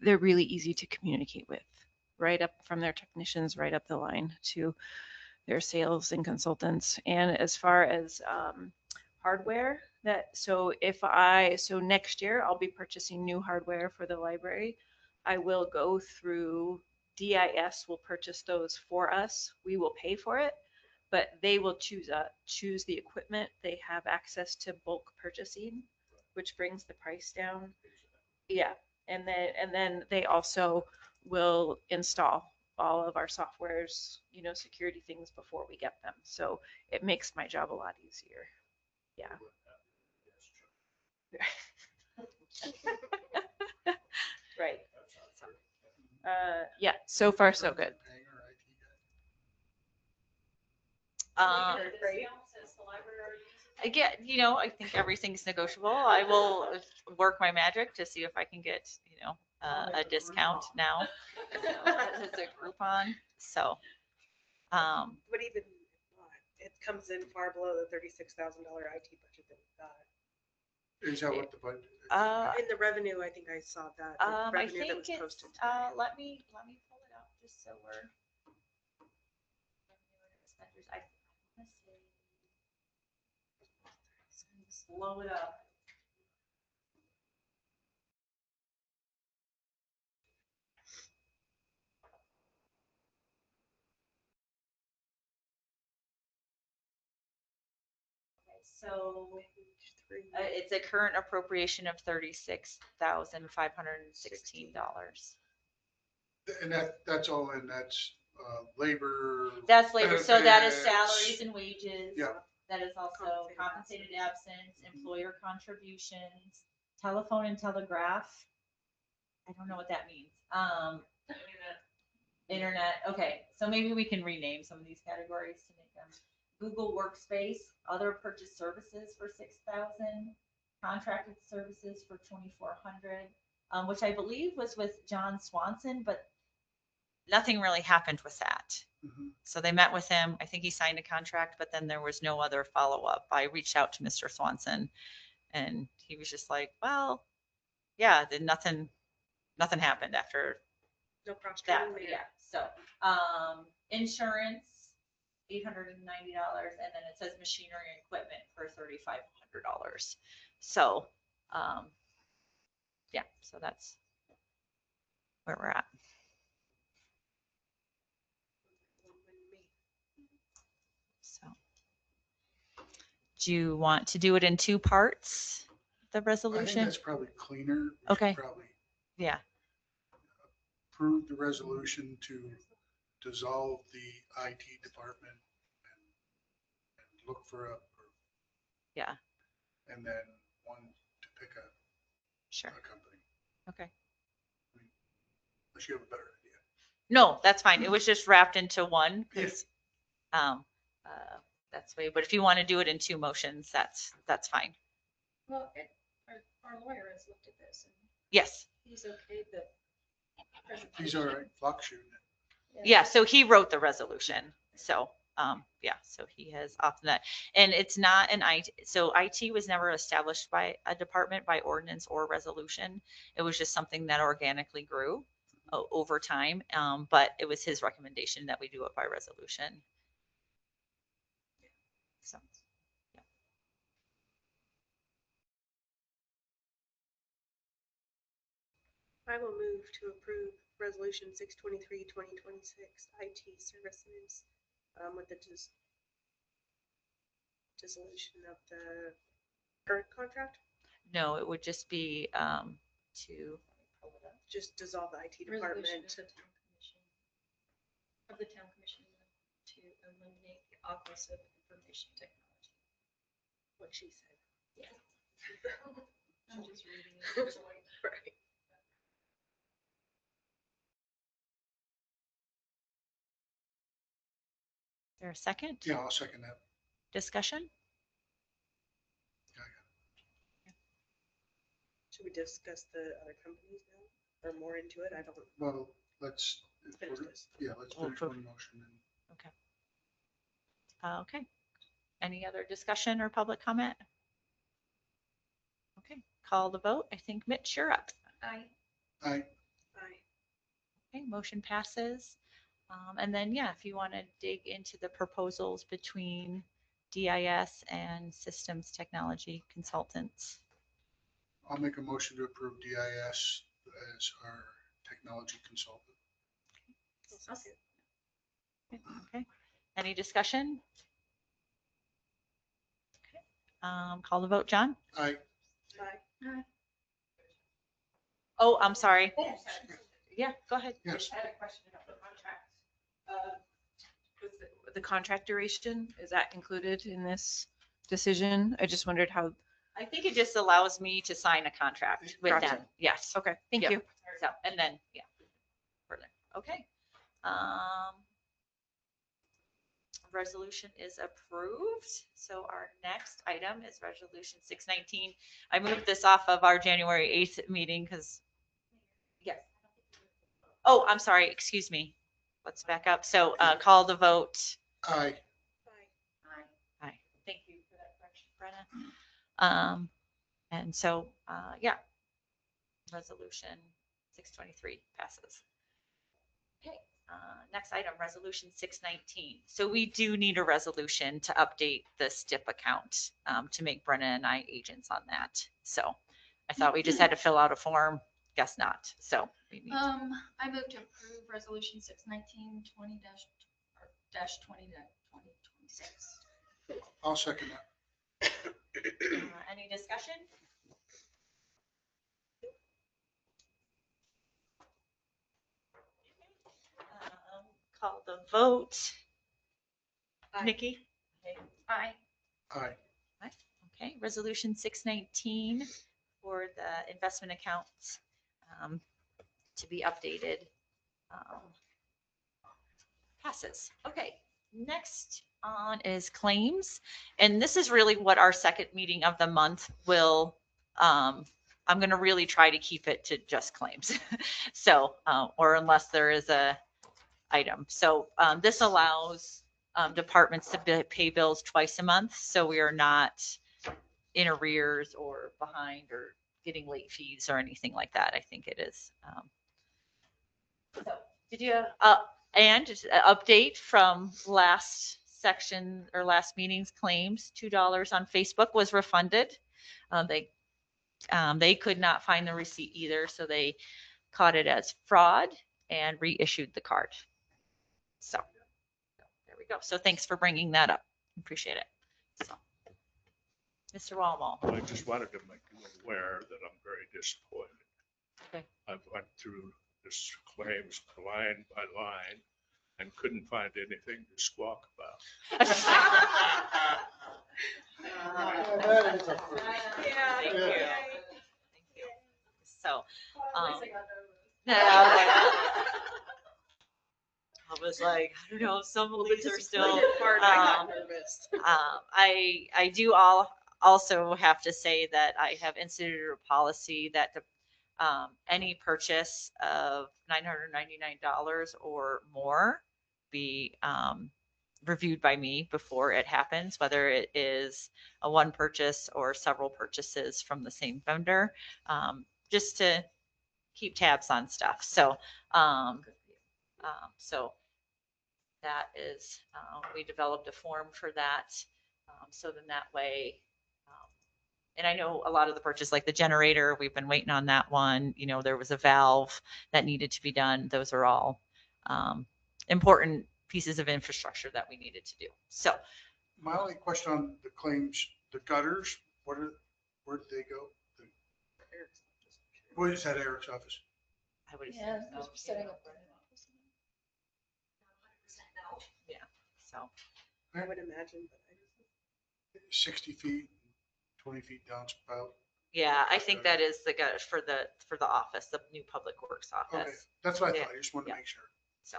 S6: They're really easy to communicate with, right up from their technicians, right up the line to their sales and consultants. And as far as hardware, so next year I'll be purchasing new hardware for the library. I will go through DIS, will purchase those for us. We will pay for it, but they will choose the equipment. They have access to bulk purchasing, which brings the price down. Yeah. And then they also will install all of our softwares, you know, security things before we get them. So it makes my job a lot easier. Yeah. Right. Yeah, so far so good.
S2: Again, you know, I think everything's negotiable. I will work my magic to see if I can get, you know, a discount now as a Groupon. So,
S5: But even it comes in far below the $36,000 IT budget that we've got.
S3: Is that what the budget?
S5: In the revenue, I think I saw that. the
S2: I
S5: revenue that
S2: think
S5: was
S2: it's,
S5: posted.
S2: let me pull it up just so we're. I wanna say- Blow it up. Okay, so it's a current appropriation of $36,516.
S3: And that's all in, that's labor.
S2: That's labor, so that is
S3: benefits.
S2: salaries and wages.
S3: Yeah.
S2: That is also compensated absence, employer contributions, telephone and telegraph. I don't know what that means. Internet, okay, so maybe we can rename some of these categories to make them Google Workspace, other purchase services for 6,000, contracted services for 2,400, which I believe was with John Swanson, but nothing really happened with that.
S3: Mhm.
S2: So they met with him. I think he signed a contract, but then there was no other follow-up. I reached out to Mr. Swanson and he was just like, well, yeah, then nothing happened after
S5: No cross
S2: that.
S5: training there.
S2: Yeah. So, insurance, $890. And then it says machinery and equipment for $3,500. So, yeah, so that's where we're at. So, do you want to do it in two parts, the
S3: I think
S2: resolution?
S3: that's probably cleaner. We should
S2: Okay.
S3: Probably
S2: Yeah,
S3: approve the resolution to dissolve the IT department and look for a,
S2: yeah,
S3: and then one to pick a
S2: sure.
S3: company.
S2: Okay.
S3: Unless you have a better idea.
S2: No, that's fine. It was just wrapped into one because, that's the way, but if you want to do it in two motions, that's fine.
S10: Well, our lawyer has looked at this and
S2: Yes.
S10: he's okay the
S3: He's all right, clock shooting it.
S2: Yeah, so he wrote the resolution. So, yeah, so he has opted that. And it's not an IT, so IT was never established by a department by ordinance or resolution. It was just something that organically grew over time. But it was his recommendation that we do it by resolution. So, yeah.
S5: I will move to approve resolution 623, 2026 IT services with the dissolution of the current contract.
S2: No, it would just be to
S5: Just dissolve the IT
S10: resolution
S5: department.
S10: of the town commission to eliminate the Office of Information Technology.
S5: What she said.
S10: Yeah. I'm just reading it.
S5: Right.
S2: Is there a second?
S3: Yeah, I'll second that.
S2: Discussion?
S5: Should we discuss the other companies now or more into it? I don't.
S3: Well, let's,
S5: Finish this.
S3: yeah, let's
S2: We'll
S3: finish
S2: approve.
S3: one motion and
S2: Okay. Any other discussion or public comment? Okay, call the vote. I think Mitch, you're up.
S10: I
S3: I,
S5: Aye.
S2: Okay, motion passes. And then, yeah, if you want to dig into the proposals between DIS and Systems Technology Consultants.
S3: I'll make a motion to approve DIS as our technology consultant.
S2: Okay, any discussion? Okay, call the vote, John?
S3: I,
S5: Aye.
S2: Oh, I'm sorry. Yeah, go ahead.
S3: yes,
S6: I had a question about the contract. With the contract duration, is that included in this decision? I just wondered how.
S2: I think it just allows me to sign a contract with
S6: Gotcha.
S2: them. Yes.
S6: Okay, thank
S2: Yep.
S6: you.
S2: So, and then, yeah. Further. Okay. Resolution is approved. So our next item is resolution 619. I moved this off of our January 8th meeting because, yes. Oh, I'm sorry. Excuse me. Let's back up. So call the vote.
S3: I,
S2: Aye. Thank you for that correction, Brenna. And so, yeah, resolution 623 passes. Okay, next item, resolution 619. So we do need a resolution to update the STIP account to make Brenna and I agents on that. So I thought we just had to fill out a form. Guess not. So we need.
S4: I move to approve resolution 619 2026.
S3: I'll second that.
S2: Any discussion? Call the vote.
S5: Aye.
S2: Nikki?
S4: Aye.
S3: Aye.
S2: Okay, resolution 619 for the investment accounts to be updated passes. Okay, next on is claims. And this is really what our second meeting of the month will, I'm going to really try to keep it to just claims. So, or unless there is a item. So this allows departments to pay bills twice a month. So we are not in arrears or behind or getting late fees or anything like that. I think it is. So did you, and just an update from last section or last meeting's claims, $2 on Facebook was refunded. They could not find the receipt either. So they caught it as fraud and reissued the card. So there we go. So thanks for bringing that up. Appreciate it. So, Mr. Walmall.
S11: I just wanted to make you aware that I'm very disappointed.
S2: Okay.
S11: I've went through this claims line by line and couldn't find anything to squawk about.
S3: That is a first.
S2: Yeah, thank you.
S3: Yeah.
S2: Thank you. So, I was like, I don't know, some of these are still.
S5: I got nervous.
S2: I do also have to say that I have instituted a policy that any purchase of $999 or more be reviewed by me before it happens, whether it is a one purchase or several purchases from the same vendor, just to keep tabs on stuff. So, so that is, we developed a form for that. So then that way, and I know a lot of the purchase, like the generator, we've been waiting on that one. You know, there was a valve that needed to be done. Those are all important pieces of infrastructure that we needed to do. So
S3: My only question on the claims, the gutters, where did they go? Where is that, Eric's office?
S2: I would assume
S4: Yeah,
S2: so.
S4: just setting up.
S2: Yeah, so.
S5: I would imagine, but
S3: 60 feet, 20 feet downspout.
S2: Yeah, I think that is the gut for the office, the new public works
S3: Okay,
S2: office.
S3: that's what I
S2: Yeah.
S3: thought. I just wanted to
S2: Yeah.
S3: make sure.
S2: So.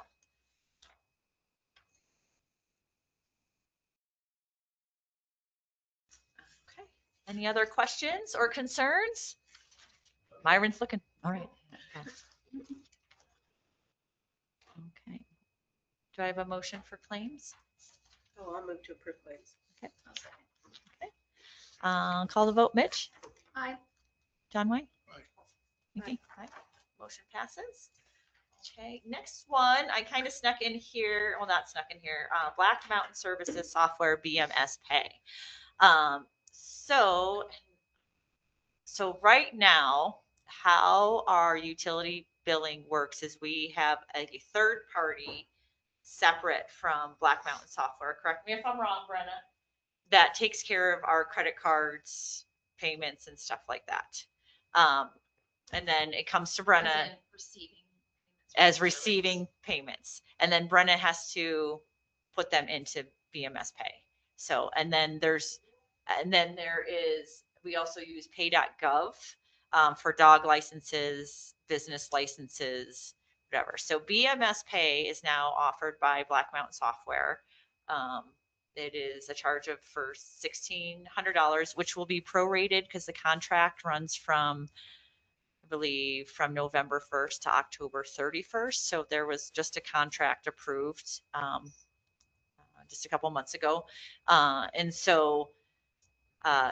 S2: Okay. Any other questions or concerns? Myron's looking. All right. Okay. Do I have a motion for claims?
S5: oh, I'll move to approve claims.
S2: Okay. Call the vote. Mitch?
S4: Aye.
S2: John White?
S3: Aye.
S2: Nikki? Aye. Motion passes. Okay, next one, I kind of snuck in here, well, not snuck in here, Black Mountain Services Software BMS Pay. So right now, how our utility billing works is we have a third party separate from Black Mountain Software. Correct me if I'm wrong, Brenna, that takes care of our credit cards, payments and stuff like that. And then it comes to Brenna as receiving payments. And then Brenna has to put them into BMS Pay. So, and then there is, we also use pay.gov for dog licenses, business licenses, whatever. So BMS Pay is now offered by Black Mountain Software. It is a charge for $1,600, which will be prorated because the contract runs from, I believe, from November 1st to October 31st. So there was just a contract approved just a couple months ago. And so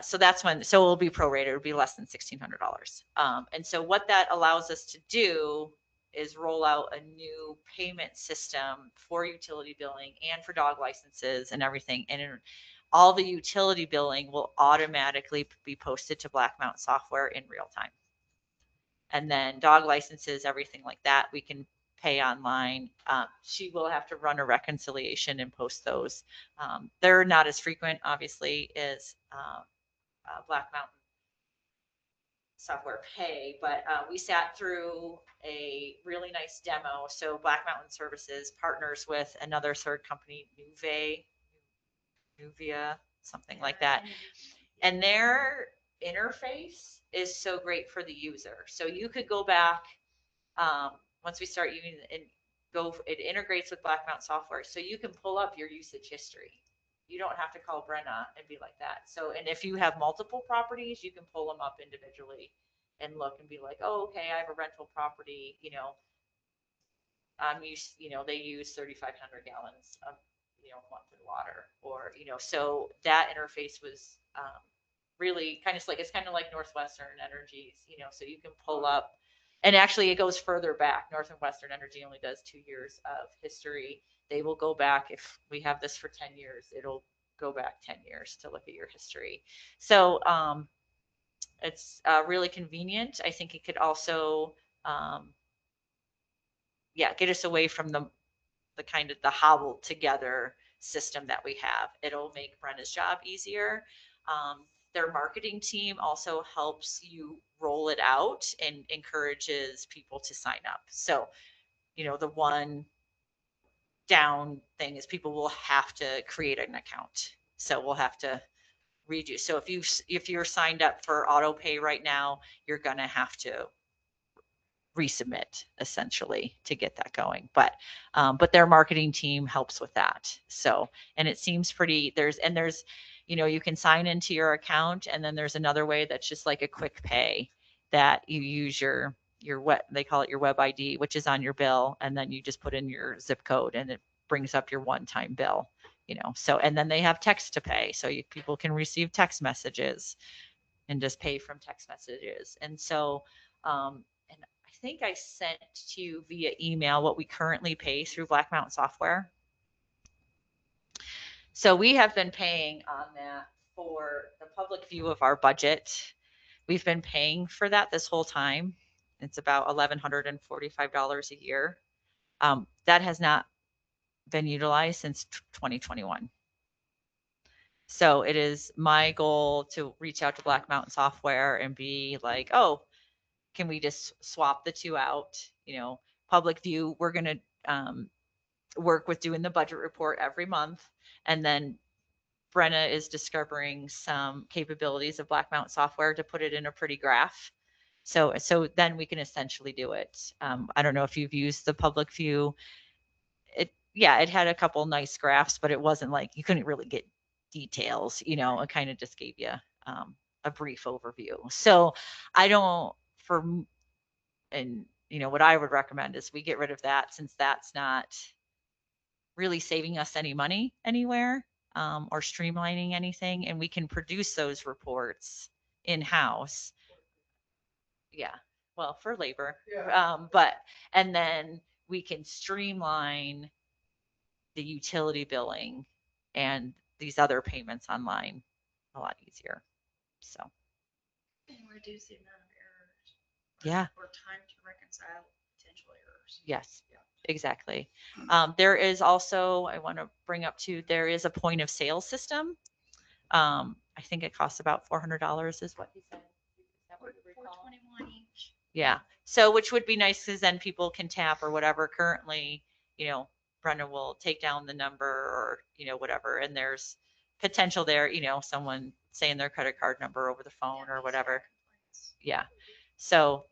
S2: So that's when, so it'll be prorated, it'll be less than $1,600. And so what that allows us to do is roll out a new payment system for utility billing and for dog licenses and everything. And all the utility billing will automatically be posted to Black Mountain Software in real time. And then dog licenses, everything like that, we can pay online. She will have to run a reconciliation and post those. They're not as frequent, obviously, as Black Mountain Software Pay, but we sat through a really nice demo. So Black Mountain Services partners with another third company, Nuvia, something like that. And their interface is so great for the user. So you could go back once we start using it and it integrates with Black Mountain Software. So you can pull up your usage history. You don't have to call Brenna and be like that. So, and if you have multiple properties, you can pull them up individually and look and be like, oh, okay, I have a rental property, I'm used, they use 3,500 gallons of, monthly water, or, so that interface was really kind of like, it's kind of like Northwestern Energies, so you can pull up, and actually it goes further back. Northwestern Energy only does 2 years of history. They will go back, if we have this for 10 years, it'll go back 10 years to look at your history. So it's really convenient. I think it could also, get us away from the kind of the hobbled together system that we have. It'll make Brenna's job easier. Their marketing team also helps you roll it out and encourages people to sign up. So, the one down thing is people will have to create an account. So we'll have to redo. So if you're signed up for auto pay right now, you're going to have to resubmit essentially to get that going. But their marketing team helps with that. So, and it seems pretty, there's, you can sign into your account, and then there's another way that's just like a quick pay that you use your web, they call it your web ID, which is on your bill. And then you just put in your zip code and it brings up your one-time bill, so, and then they have text to pay. So people can receive text messages and just pay from text messages. And so, and I think I sent to you via email what we currently pay through Black Mountain Software. So we have been paying on that for the public view of our budget. We've been paying for that this whole time. It's about $1,145 a year. That has not been utilized since 2021. So it is my goal to reach out to Black Mountain Software and be like, oh, can we just swap the two out? Public view, we're going to work with doing the budget report every month. And then Brenna is discovering some capabilities of Black Mountain Software to put it in a pretty graph. So then we can essentially do it. I don't know if you've used the public view. It had a couple nice graphs, but it wasn't like, you couldn't really get details, it kind of just gave you a brief overview. So what I would recommend is we get rid of that, since that's not really saving us any money anywhere, or streamlining anything, and we can produce those reports in-house. Yeah, well, for labor. And then we can streamline the utility billing and these other payments online a lot easier. So.
S10: And reduce the amount of errors.
S2: Yeah.
S10: Or time to reconcile potential errors.
S2: Yes, exactly. There is also, I want to bring up too, there is a point of sale system. I think it costs about $400 is what he said. Is that what you recall?
S10: $421 each.
S2: Yeah. So, which would be nice, because then people can tap or whatever. Currently, Brenda will take down the number, or, whatever. And there's potential there, someone saying their credit card number over the phone or whatever. Yeah. So,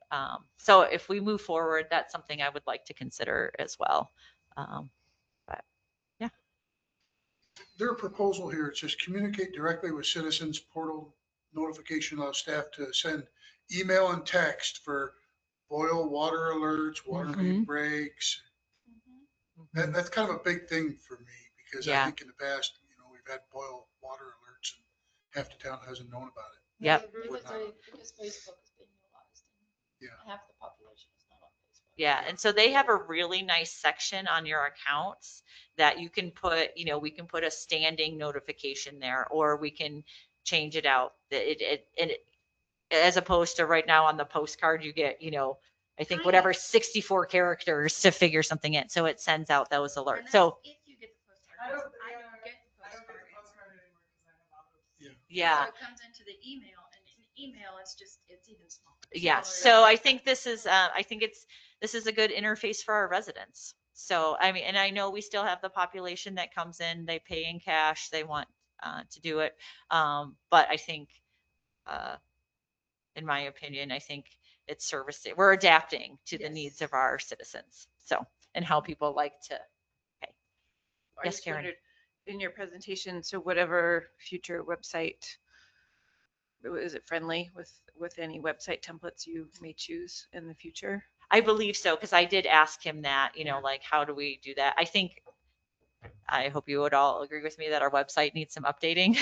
S2: so if we move forward, that's something I would like to consider as well. But yeah.
S3: Their proposal here, it says communicate directly with citizens portal notification, allow staff to send email and text for boil water alerts, water main breaks. That's kind of a big thing for me, because I think in the past, we've had boil water alerts and half the town hasn't known about it.
S8: Yep.
S3: Would not have.
S12: Because Facebook is being utilized.
S3: Yeah.
S12: Half the population is not on Facebook.
S2: Yeah, and so they have a really nice section on your accounts that you can put, we can put a standing notification there, or we can change it out. As opposed to right now on the postcard, you get, I think whatever 64 characters to figure something in. So it sends out those alerts.
S4: And that's
S2: So
S4: if you get the postcard. 'Cause I don't get the postcard.
S2: yeah.
S4: So it comes into the email, and in email, it's even smaller.
S2: Yeah, so I think this is a good interface for our residents. So, I mean, and I know we still have the population that comes in, they pay in cash, they want to do it. But I think, in my opinion, I think it's servicing, we're adapting to the needs of our citizens. So, and how people like to pay.
S6: I
S2: Yes,
S6: just
S2: Karen.
S6: wondered, in your presentation, so whatever future website, is it friendly with any website templates you may choose in the future?
S2: I believe so, because I did ask him that, like, how do we do that? I hope you would all agree with me that our website needs some updating.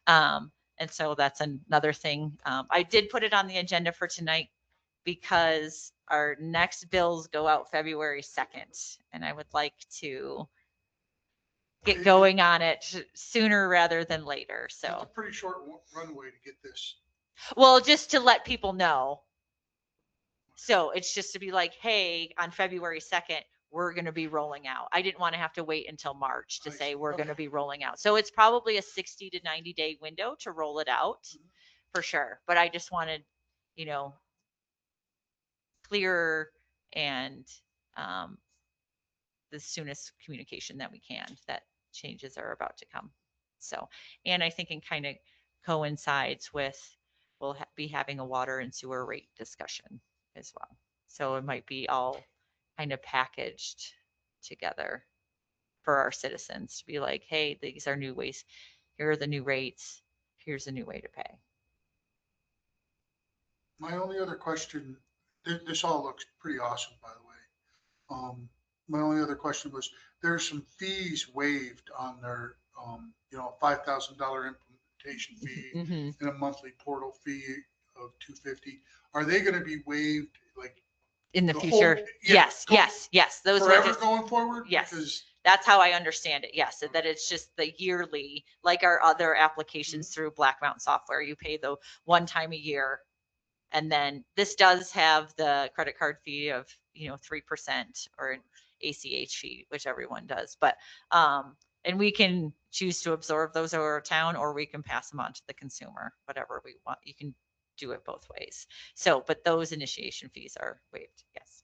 S2: And so that's another thing. I did put it on the agenda for tonight because our next bills go out February 2nd, and I would like to get going on it sooner rather than later.
S3: It's a
S2: So,
S3: pretty short runway to get this.
S2: well, just to let people know. So it's just to be like, hey, on February 2nd, we're going to be rolling out. I didn't want to have to wait until March to say we're going to be rolling out. So it's probably a 60 to 90 day window to roll it out for sure. But I just wanted, clearer and the soonest communication that we can, that changes are about to come. So, and I think it kind of coincides with, we'll be having a water and sewer rate discussion as well. So it might be all kind of packaged together for our citizens to be like, hey, these are new ways. Here are the new rates. Here's a new way to pay.
S3: My only other question, this all looks pretty awesome, by the way. My only other question was, there's some fees waived on their, $5,000 implementation fee
S2: Mhm.
S3: and a monthly portal fee of $250. Are they going to be waived like
S2: In the
S3: the
S2: future?
S3: whole-
S2: Yes,
S3: going
S2: yes. Those were
S3: forever
S2: just,
S3: going forward?
S2: Yes.
S3: Because
S2: that's how I understand it. Yes, that it's just the yearly, like our other applications through Black Mountain Software. You pay the one time a year. And then this does have the credit card fee of, 3% or an ACH fee, which everyone does. But, and we can choose to absorb those over town, or we can pass them on to the consumer, whatever we want. You can do it both ways. So, but those initiation fees are waived. Yes.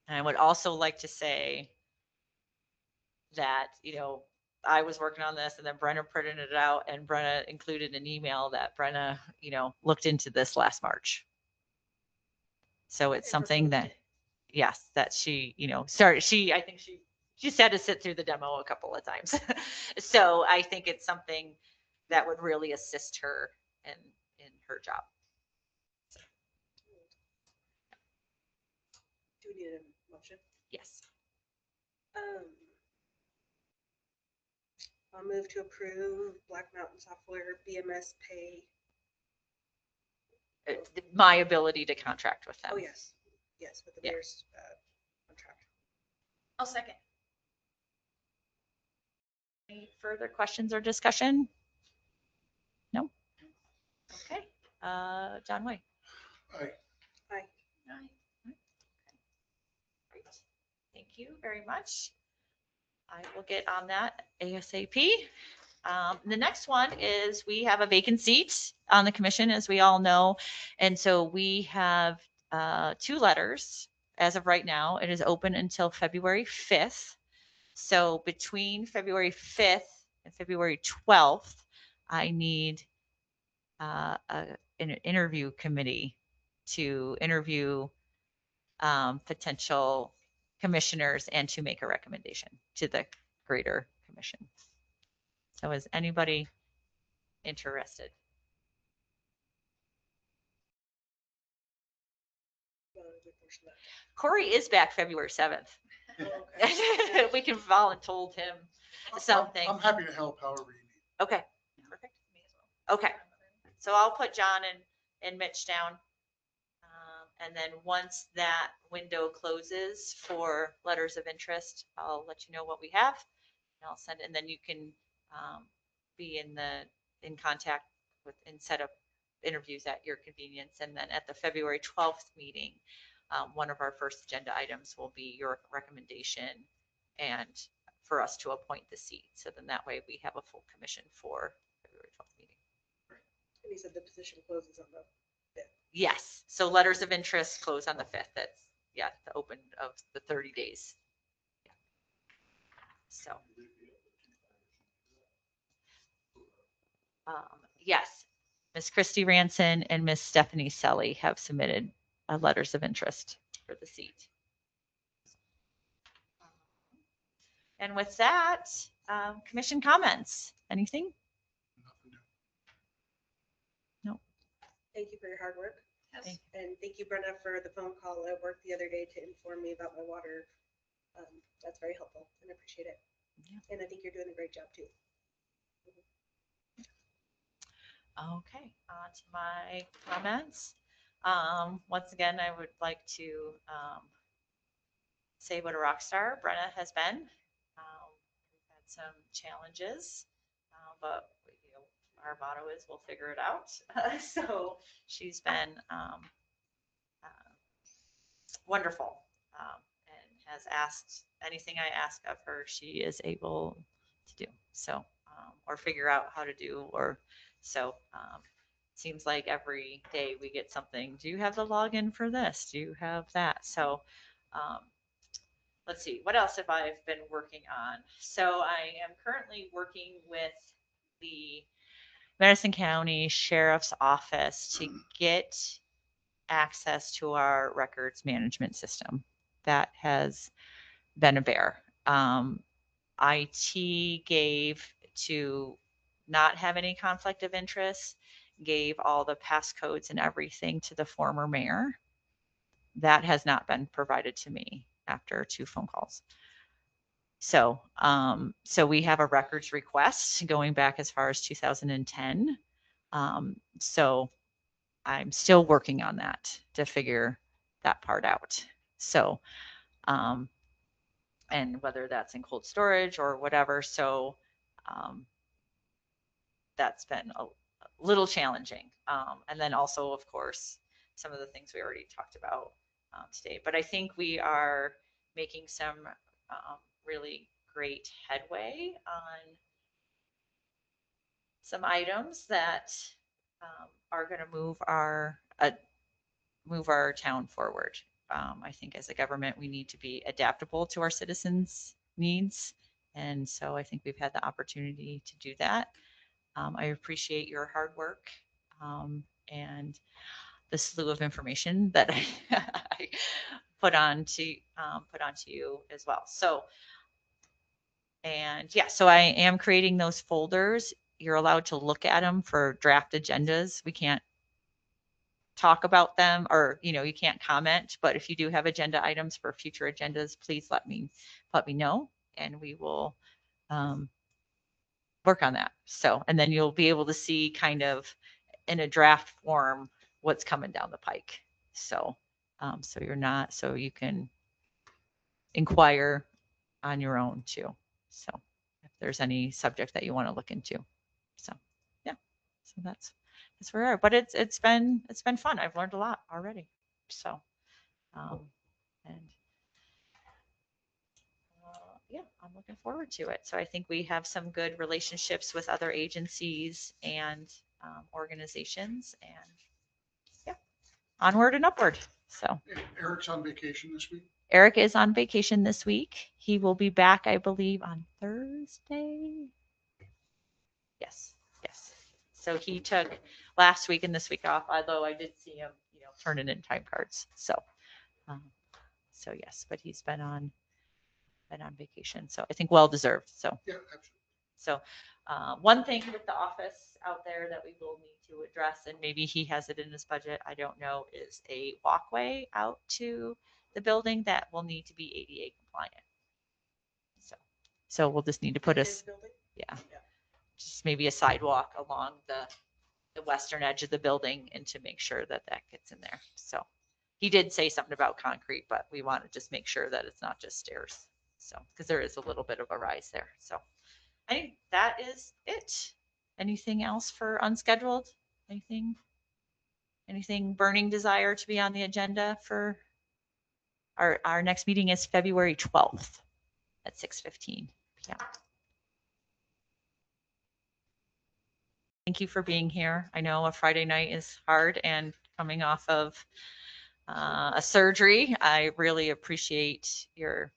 S2: And I would also like to say that, I was working on this, and then Brenna printed it out, and Brenna included an email that Brenna, looked into this last March. So it's something that, yes, that she, started, I think she just had to sit through the demo a couple of times. So I think it's something that would really assist her in her job.
S5: Do we need a motion?
S2: Yes.
S5: I'll move to approve Black Mountain Software BMS pay.
S2: My ability to contract with them.
S5: Oh, yes, with the
S2: Yeah.
S5: mayor's contract.
S4: I'll second.
S2: Any further questions or discussion? No? Okay. John Way.
S3: I,
S5: Aye.
S2: Great. Thank you very much. I will get on that ASAP. The next one is we have a vacant seat on the commission, as we all know. And so we have 2 letters as of right now. It is open until February 5th. So between February 5th and February 12th, I need an interview committee to interview potential commissioners and to make a recommendation to the greater commission. So is anybody interested? Corey is back February 7th. We can voluntold him. something.
S3: I'm happy to help however you need.
S2: Okay, perfect. Okay, so I'll put John and Mitch down. And then once that window closes for letters of interest, I'll let you know what we have. And I'll send, and then you can be in contact with and set up interviews at your convenience. And then at the February 12th meeting, one of our first agenda items will be your recommendation and for us to appoint the seat. So then that way we have a full commission for February 12th meeting.
S5: And he said the position closes on the 5th.
S2: Yes, so letters of interest close on the 5th. That's, yeah, the open of the 30 days. Yeah. So. Yes, Miss Christy Ranson and Miss Stephanie Selly have submitted letters of interest for the seat. And with that, commission comments, anything? No.
S5: Thank you for your hard work.
S2: Thank
S5: And thank you, Brenna, for the phone call at work the other day to inform me about my water. That's very helpful and I appreciate it.
S2: Yeah.
S5: And I think you're doing a great job too.
S2: Okay, on to my comments. Once again, I would like to say what a rock star Brenna has been. We've had some challenges, but you know, our motto is we'll figure it out. So she's been wonderful and has asked anything I ask of her, she is able to do. So, or figure out how to do, or so. Seems like every day we get something. Do you have the login for this? Do you have that? So, let's see, what else have I been working on? So I am currently working with the Madison County Sheriff's Office to get access to our records management system. That has been a bear. IT gave to not have any conflict of interest, gave all the passcodes and everything to the former mayor. That has not been provided to me after 2 phone calls. So, so we have a records request going back as far as 2010. So I'm still working on that to figure that part out. So, and whether that's in cold storage or whatever. So, that's been a little challenging. And then also, of course, some of the things we already talked about today. But I think we are making some really great headway on some items that are going to move our town forward. I think as a government, we need to be adaptable to our citizens' needs. And so I think we've had the opportunity to do that. I appreciate your hard work and the slew of information that I put on to you as well. So, and yeah, so I am creating those folders. You're allowed to look at them for draft agendas. We can't talk about them, or you can't comment, but if you do have agenda items for future agendas, please let me know, and we will work on that. So, and then you'll be able to see kind of in a draft form what's coming down the pike. So, so you can inquire on your own too. So if there's any subject that you want to look into. So yeah, so that's where we are. But it's been fun. I've learned a lot already. So and yeah, I'm looking forward to it. So I think we have some good relationships with other agencies and organizations, and yeah, onward and upward. So
S3: Eric's on vacation this week.
S2: Eric is on vacation this week. He will be back, I believe, on Thursday. Yes. So he took last week and this week off, although I did see him, turning in time cards. So, so yes, but he's been on vacation. So I think well deserved. So
S3: Yeah, absolutely.
S2: So one thing with the office out there that we will need to address, and maybe he has it in his budget, I don't know, is a walkway out to the building that will need to be ADA compliant. So So we'll just need to put
S5: His building?
S2: just maybe a sidewalk along the western edge of the building and to make sure that that gets in there. So he did say something about concrete, but we want to just make sure that it's not just stairs. So, because there is a little bit of a rise there. So I think that is it. Anything else for unscheduled? Anything burning desire to be on the agenda for our next meeting is February 12th at 6:15 p.m. Thank you for being here. I know a Friday night is hard and coming off of a surgery. I really appreciate your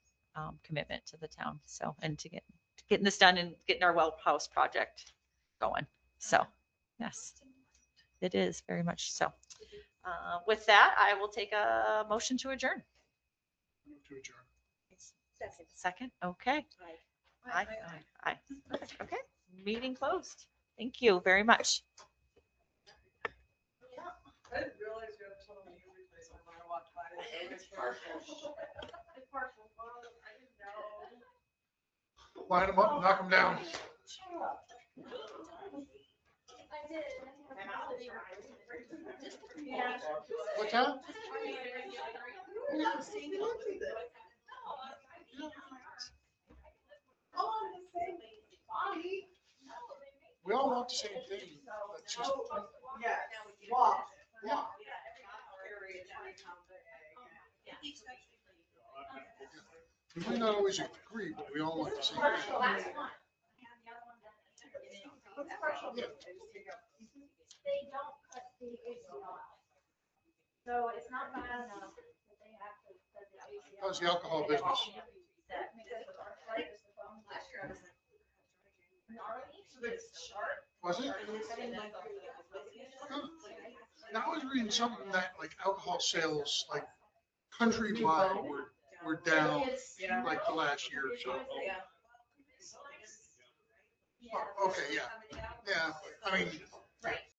S2: commitment to the town. So, and to getting this done and getting our well house project going. So, yes, it is very much so. With that, I will take a motion to adjourn.
S3: Move to adjourn.
S2: Second, okay. Aye. Okay, meeting closed. Thank you very much.
S4: I didn't realize you had so many replays when I walked by. It's partial. It's partial. I didn't know.
S3: Line them up, knock them down.
S4: I did.
S3: What's that? We all want the same thing. It's just,
S4: Yeah. Walk.
S3: yeah. We might not always agree, but we all want the same thing. Yeah.
S4: They don't cut the ACL out. So it's not bad enough that they have to cut the ACL.
S3: How's the alcohol business? Was it? Now I was reading something that like alcohol sales, like countrywide were down like the last year or so. Okay, yeah. Yeah, I mean,